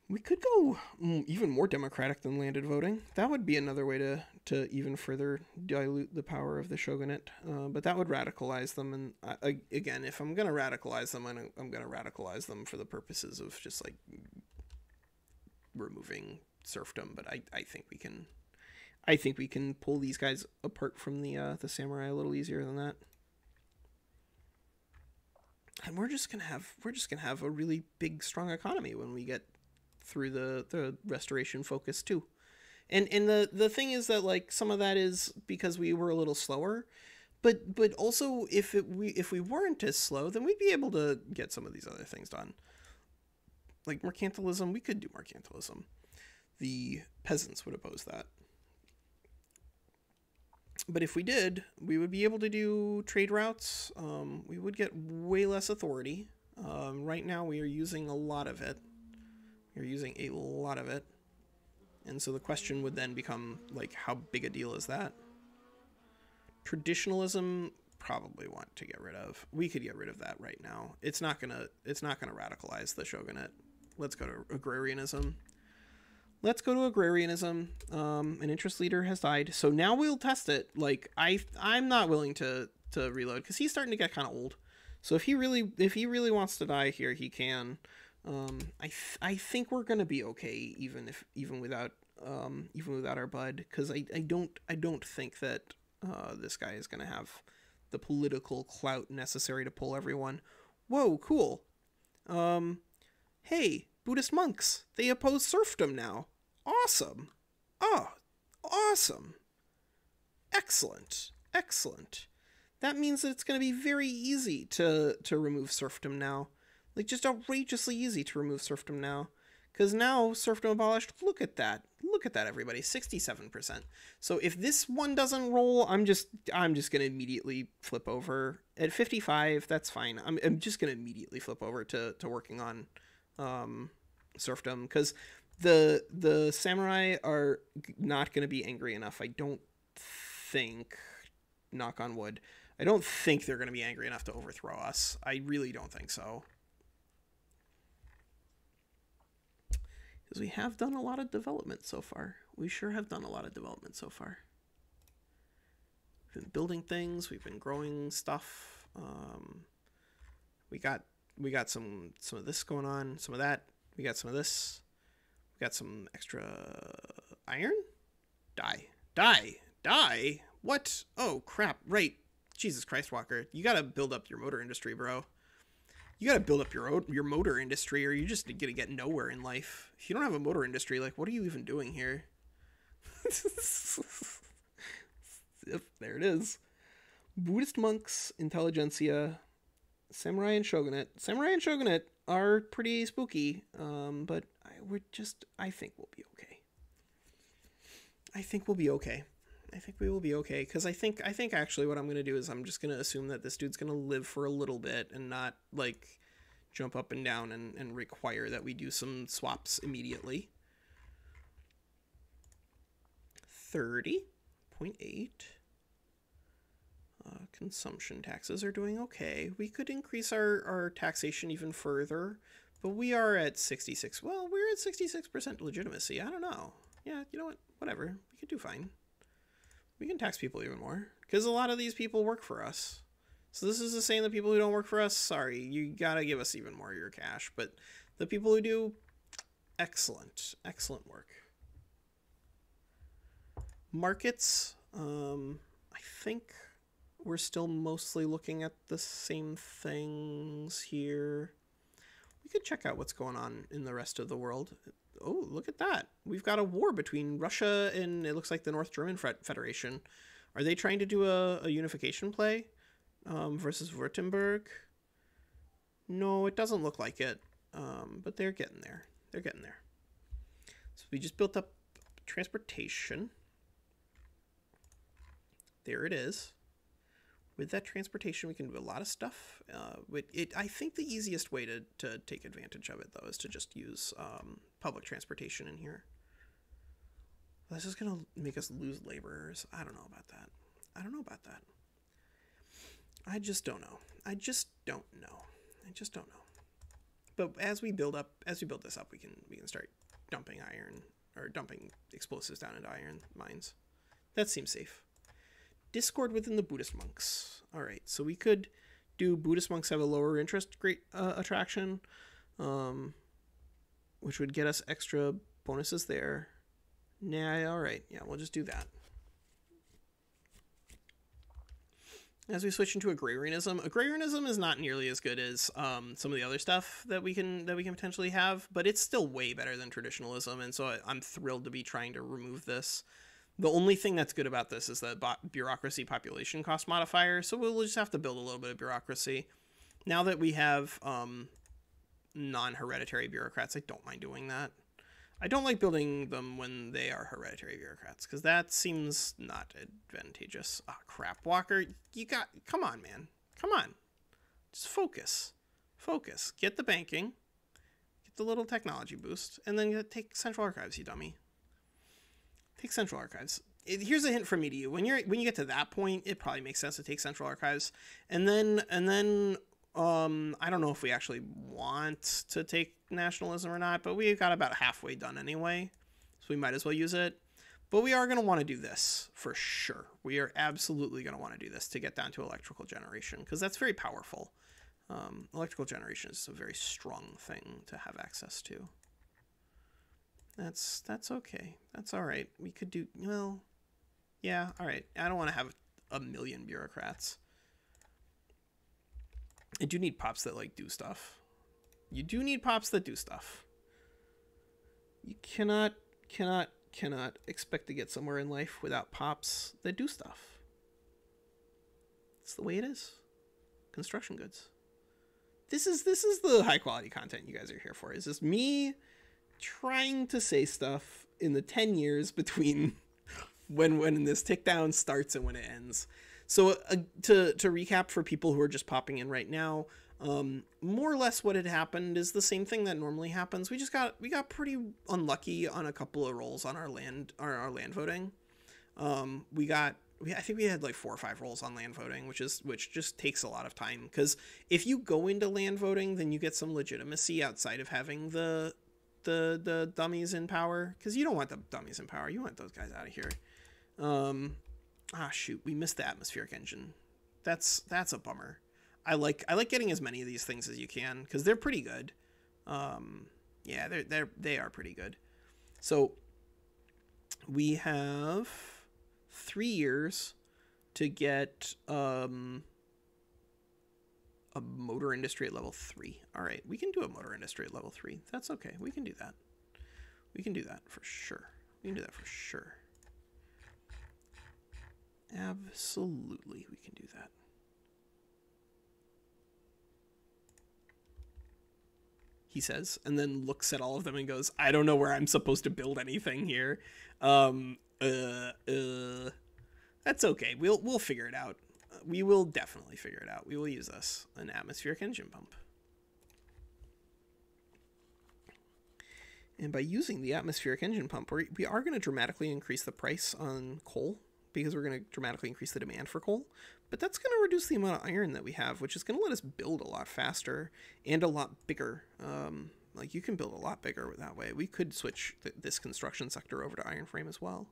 We could go even more democratic than landed voting. That would be another way to even further dilute the power of the shogunate. But that would radicalize them. And again, if I'm going to radicalize them, I'm going to radicalize them for the purposes of just like removing serfdom. But I think we can pull these guys apart from the samurai a little easier than that. And we're just gonna have a really big, strong economy when we get through the restoration focus too. And the thing is that like some of that is because we were a little slower, but also if we weren't as slow, then we'd be able to get some of these other things done. Like mercantilism, we could do mercantilism. The peasants would oppose that. But if we did, we would be able to do trade routes. We would get way less authority. Right now we are using a lot of it. And so the question would then become, like, how big a deal is that? Traditionalism, probably want to get rid of. We could get rid of that right now. It's not gonna radicalize the shogunate. Let's go to agrarianism. let's go to agrarianism. An interest leader has died, so now we'll test it. Like I'm not willing to reload because he's starting to get kind of old. So if he really wants to die here, he can. I think we're gonna be okay even without our bud, because I don't think that this guy is gonna have the political clout necessary to pull everyone. Whoa, cool. Hey, Buddhist monks, they oppose serfdom now. Awesome. Oh, awesome. Excellent. That means that it's going to be very easy to remove serfdom now. Like, just outrageously easy to remove serfdom now. Because now serfdom abolished. Look at that, everybody. 67%. So if this one doesn't roll, I'm just gonna immediately flip over. At 55, that's fine. I'm just gonna immediately flip over to working on serfdom, because the samurai are not gonna be angry enough. I don't think, knock on wood, I don't think they're gonna be angry enough to overthrow us. I really don't think so. Because we have done a lot of development so far. We sure have done a lot of development so far. We've been building things. We've been growing stuff. We got some of this going on. Some of that. We got some of this. We got some extra iron. Die. What? Oh crap! Right. Jesus Christ, Walker. You gotta build up your motor industry, bro. You gotta build up your motor industry, or you're just gonna get nowhere in life. If you don't have a motor industry, like, what are you even doing here? Yep, there it is. Buddhist monks, intelligentsia, samurai and shogunate. Samurai and shogunate are pretty spooky, but I think we'll be okay. I think we'll be okay. I think we will be okay, because I think actually what I'm going to do is I'm just going to assume that this dude's going to live for a little bit and not, like, jump up and down and require that we do some swaps immediately. 30.8. Consumption taxes are doing okay. We could increase our taxation even further, but we are at 66. Well, we're at 66% legitimacy. I don't know. Yeah, you know what? Whatever. We could do fine. We can tax people even more, because a lot of these people work for us. So this is the same, the people who don't work for us, sorry, you gotta give us even more of your cash. But the people who do, excellent work. Markets, I think we're still mostly looking at the same things here. We could check out what's going on in the rest of the world. Oh, look at that. We've got a war between Russia and, it looks like, the North German Federation. Are they trying to do a unification play versus Württemberg? No, it doesn't look like it. But they're getting there. So we just built up transportation. There it is. With that transportation, we can do a lot of stuff. I think the easiest way to take advantage of it, though, is to just use public transportation in here. This is going to make us lose laborers. I don't know about that. I just don't know. But as we build this up, we can start dumping iron, or dumping explosives down into iron mines. That seems safe. Discord within the Buddhist monks. All right, so we could do Buddhist monks have a lower interest attraction, which would get us extra bonuses there. Nah, all right, yeah, we'll just do that. As we switch into agrarianism is not nearly as good as some of the other stuff that we can potentially have, but it's still way better than traditionalism, and so I'm thrilled to be trying to remove this. The only thing that's good about this is the bureaucracy population cost modifier, so we'll just have to build a little bit of bureaucracy. Now that we have non-hereditary bureaucrats, I don't mind doing that. I don't like building them when they are hereditary bureaucrats, because that seems not advantageous. Ah, crap, Walker, come on, man. Come on. Just focus. Get the banking, get the little technology boost, and then take Central Archives, you dummy. Take Central Archives. Here's a hint from me to you. When you get to that point, it probably makes sense to take Central Archives. And then I don't know if we actually want to take nationalism or not, but we got about halfway done anyway. So so we might as well use it. But we are going to want to do this for sure. We are absolutely going to want to do this to get down to electrical generation, because that's very powerful. Electrical generation is a very strong thing to have access to. That's okay. That's all right. We could do, well, yeah, all right. I don't want to have a million bureaucrats. I do need pops that, like, do stuff. You do need pops that do stuff. You cannot expect to get somewhere in life without pops that do stuff. It's the way it is. Construction goods. This is the high quality content you guys are here for. Is this me trying to say stuff in the 10 years between when this tick down starts and when it ends? So to recap for people who are just popping in right now, more or less what had happened is the same thing that normally happens. We got pretty unlucky on a couple of rolls on our land voting. I think we had like 4 or 5 rolls on land voting, which just takes a lot of time, because if you go into land voting, then you get some legitimacy outside of having the dummies in power, because you don't want the dummies in power. You want those guys out of here. Shoot, we missed the atmospheric engine. That's a bummer. I like getting as many of these things as you can, because they're pretty good. Yeah, they are pretty good. So we have 3 years to get a motor industry at level 3. All right, we can do a motor industry at level 3. That's okay. We can do that. We can do that for sure. We can do that for sure. Absolutely, we can do that. He says, and then looks at all of them and goes, I don't know where I'm supposed to build anything here. That's okay. We'll figure it out. We will definitely figure it out. We will use this. An atmospheric engine pump. And by using the atmospheric engine pump, we are going to dramatically increase the price on coal, because we're going to dramatically increase the demand for coal. But that's going to reduce the amount of iron that we have, which is going to let us build a lot faster and a lot bigger. Like, you can build a lot bigger that way. We could switch this construction sector over to iron frame as well,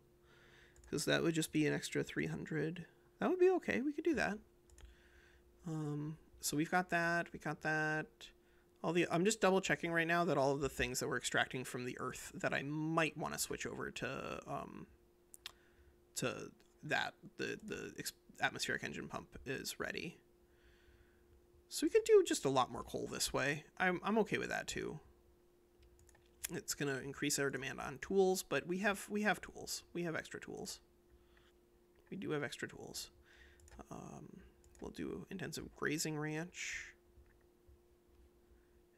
because that would just be an extra 300. That would be okay. We could do that. So we've got that. We got that. I'm just double checking right now that all of the things that we're extracting from the earth that I might want to switch over to that the atmospheric engine pump is ready. So we could do just a lot more coal this way. I'm okay with that too. It's gonna increase our demand on tools, but we have tools. We have extra tools. We do have extra tools. We'll do intensive grazing ranch.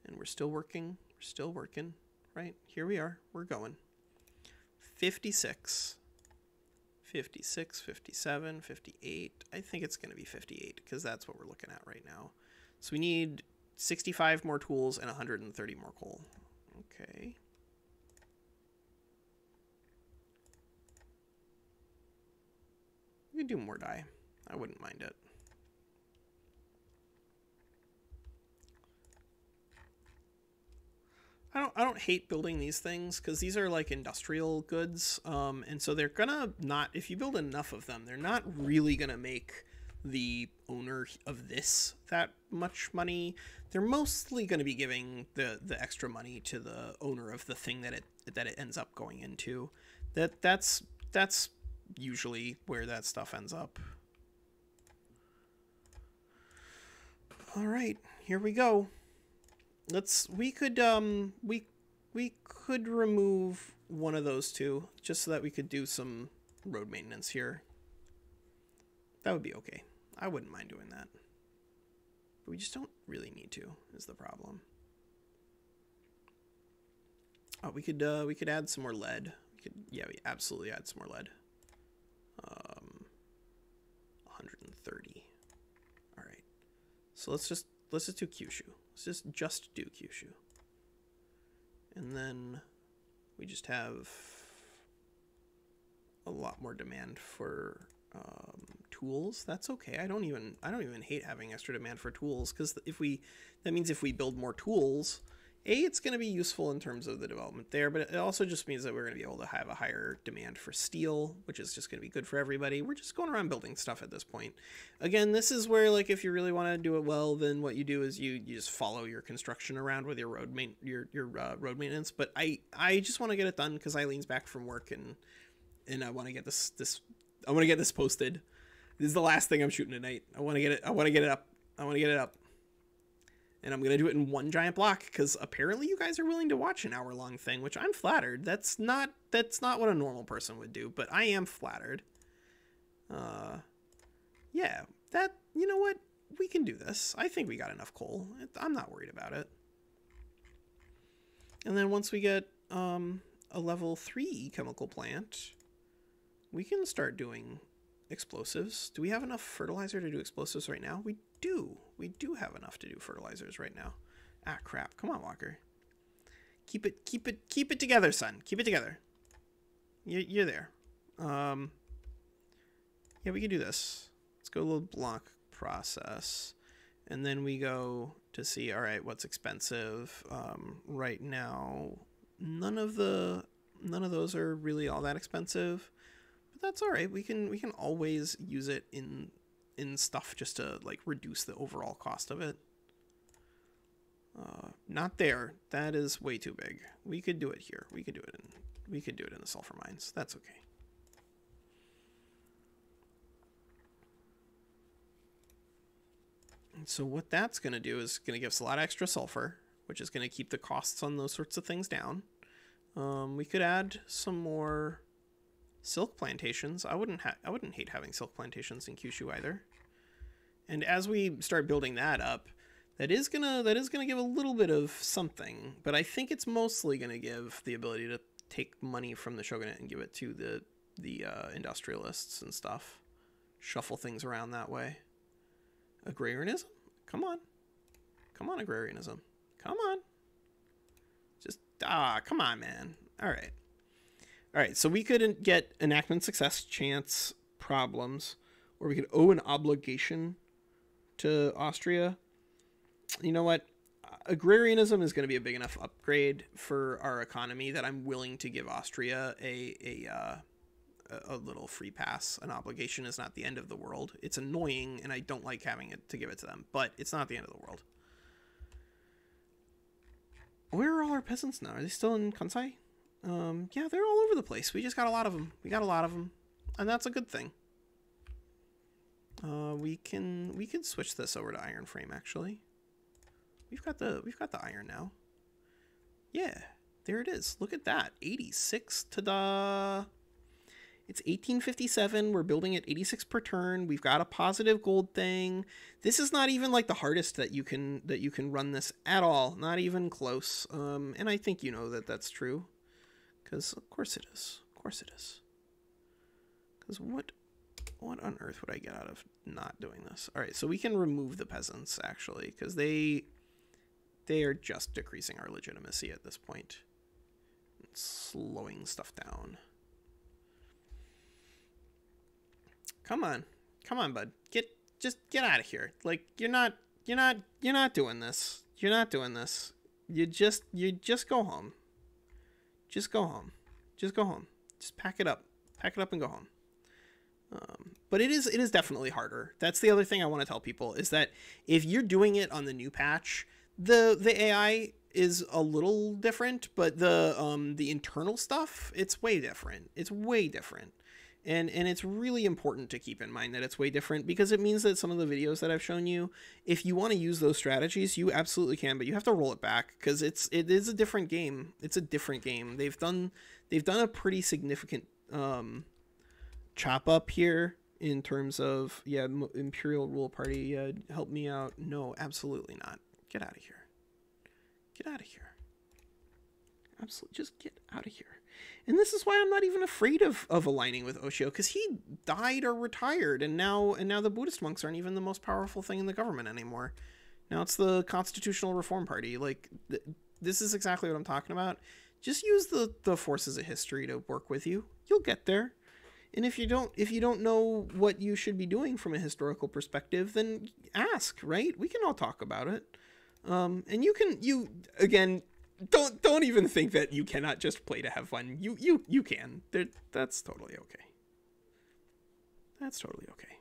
And we're still working. We're still working. Right? Here we are. We're going. 56. 56, 57, 58. I think it's going to be 58, because that's what we're looking at right now. So we need 65 more tools and 130 more coal. Okay. We could do more dye. I wouldn't mind it. I don't hate building these things, because these are like industrial goods, and so they're gonna not, if you build enough of them, they're not really gonna make the owner of this that much money. They're mostly gonna be giving the extra money to the owner of the thing that it ends up going into. That's usually where that stuff ends up. All right, here we go. We could remove one of those two, just so that we could do some road maintenance here. That would be okay. I wouldn't mind doing that. But we just don't really need to, is the problem. Oh, we could add some more lead. We absolutely add some more lead. 130. All right. So let's just do Kyushu. Let's just do Kyushu. And then we just have a lot more demand for tools. That's okay. I don't even hate having extra demand for tools, because that means if we build more tools, it's going to be useful in terms of the development there, but it also just means that we're going to be able to have a higher demand for steel, which is just going to be good for everybody. We're just going around building stuff at this point. Again, this is where, like, if you really want to do it well, then what you do is you just follow your construction around with your road road maintenance. But I just want to get it done because Eileen's back from work, and I want to get this I want to get this posted. This is the last thing I'm shooting tonight. I want to get it up. And I'm going to do it in one giant block because apparently you guys are willing to watch an hour-long thing, which I'm flattered. That's not what a normal person would do, but I am flattered. Yeah, you know what? We can do this. I think we got enough coal. I'm not worried about it. And then once we get a level 3 chemical plant, we can start doing explosives. Do we have enough fertilizer to do explosives right now? We do. We do have enough to do fertilizers right now. Ah, crap. Come on, Walker. Keep it together, son. Keep it together. You're there. Yeah, we can do this. Let's go a little block process. And then we go to see, all right, what's expensive. Right now, none of those are really all that expensive. But that's all right. We can always use it in stuff just to like reduce the overall cost of it. Not there. That is way too big. We could do it here. We could do it in the sulfur mines. That's okay. And so what that's going to do is going to give us a lot of extra sulfur, which is going to keep the costs on those sorts of things down. We could add some more silk plantations. I wouldn't hate having silk plantations in Kyushu either. And as we start building that up, that is gonna give a little bit of something, but I think it's mostly gonna give the ability to take money from the shogunate and give it to the industrialists and stuff. Shuffle things around that way. Agrarianism? Come on, agrarianism. Come on. Just come on, man. All right, so we could get enactment success chance problems, or we could owe an obligation to Austria. You know what? Agrarianism is going to be a big enough upgrade for our economy that I'm willing to give Austria a little free pass. An obligation is not the end of the world. It's annoying, and I don't like having to give it to them, but it's not the end of the world. Where are all our peasants now? Are they still in Kansai? Yeah, they're all over the place. We just got a lot of them. And that's a good thing. We can switch this over to iron frame. Actually, we've got the iron now. Yeah, there it is. Look at that, 86 to the. It's 1857. We're building at 86 per turn. We've got a positive gold thing. This is not even like the hardest that you can run this at all. Not even close. And I think you know that that's true. Because of course it is. Because what on earth would I get out of not doing this? All right, so we can remove the peasants actually, because they are just decreasing our legitimacy at this point. It's slowing stuff down. Come on, bud. Get out of here. Like you're not doing this. You're not doing this. You just go home. Just go home. Just pack it up and go home. But it is definitely harder. That's the other thing I want to tell people is that if you're doing it on the new patch, the AI is a little different, but the internal stuff, it's way different. And it's really important to keep in mind that it's way different, because it means that some of the videos that I've shown you, if you want to use those strategies, you absolutely can, but you have to roll it back because it is a different game. It's a different game. They've done a pretty significant chop up here in terms of, yeah, imperial rule party, help me out. No, absolutely not. Get out of here. Absolutely, just get out of here. And this is why I'm not even afraid of aligning with Oshio, because he died or retired, and now the Buddhist monks aren't even the most powerful thing in the government anymore. Now it's the Constitutional Reform Party. Like, this is exactly what I'm talking about. Just use the forces of history to work with you. You'll get there. And if you don't know what you should be doing from a historical perspective, then ask, right? We can all talk about it. And again, don't even think that you cannot just play to have fun. You can. That's totally okay. That's totally okay.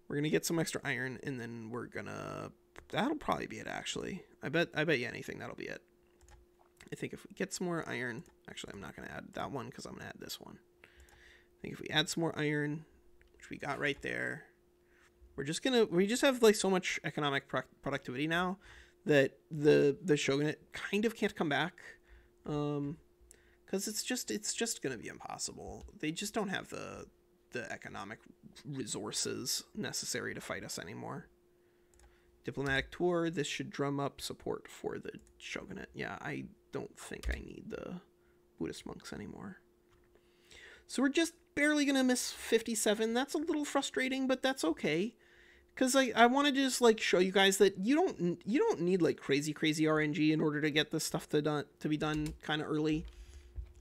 We're gonna get some extra iron, and then we're gonna. That'll probably be it. Actually, I bet you anything that'll be it. I think if we get some more iron, actually, I'm not gonna add that one because I'm gonna add this one. I think if we add some more iron, which we got right there, we just have like so much economic productivity now that the Shogunate kind of can't come back, because it's just gonna be impossible. They just don't have the economic resources necessary to fight us anymore. Diplomatic tour. This should drum up support for the Shogunate. Yeah, I don't think I need the Buddhist monks anymore. So we're just barely gonna miss 57. That's a little frustrating, but that's okay. Because I want to just like show you guys that you don't need like crazy RNG in order to get this stuff to be done kind of early.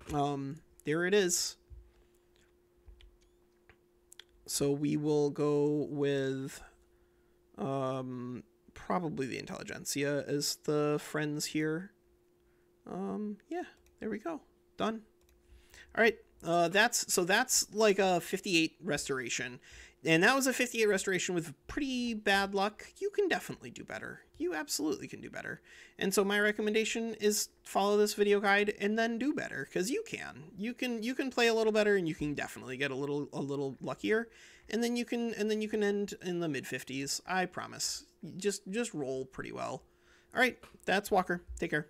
There it is. So we will go with probably the intelligentsia as the friends here. Yeah, there we go. Done. All right. That's like a 58 restoration. And that was a 58 restoration with pretty bad luck. You can definitely do better. You absolutely can do better. And so my recommendation is follow this video guide and then do better, because you can. You can play a little better, and you can definitely get a little luckier. And then you can end in the mid 50s. I promise. Just roll pretty well. All right, that's Walker. Take care.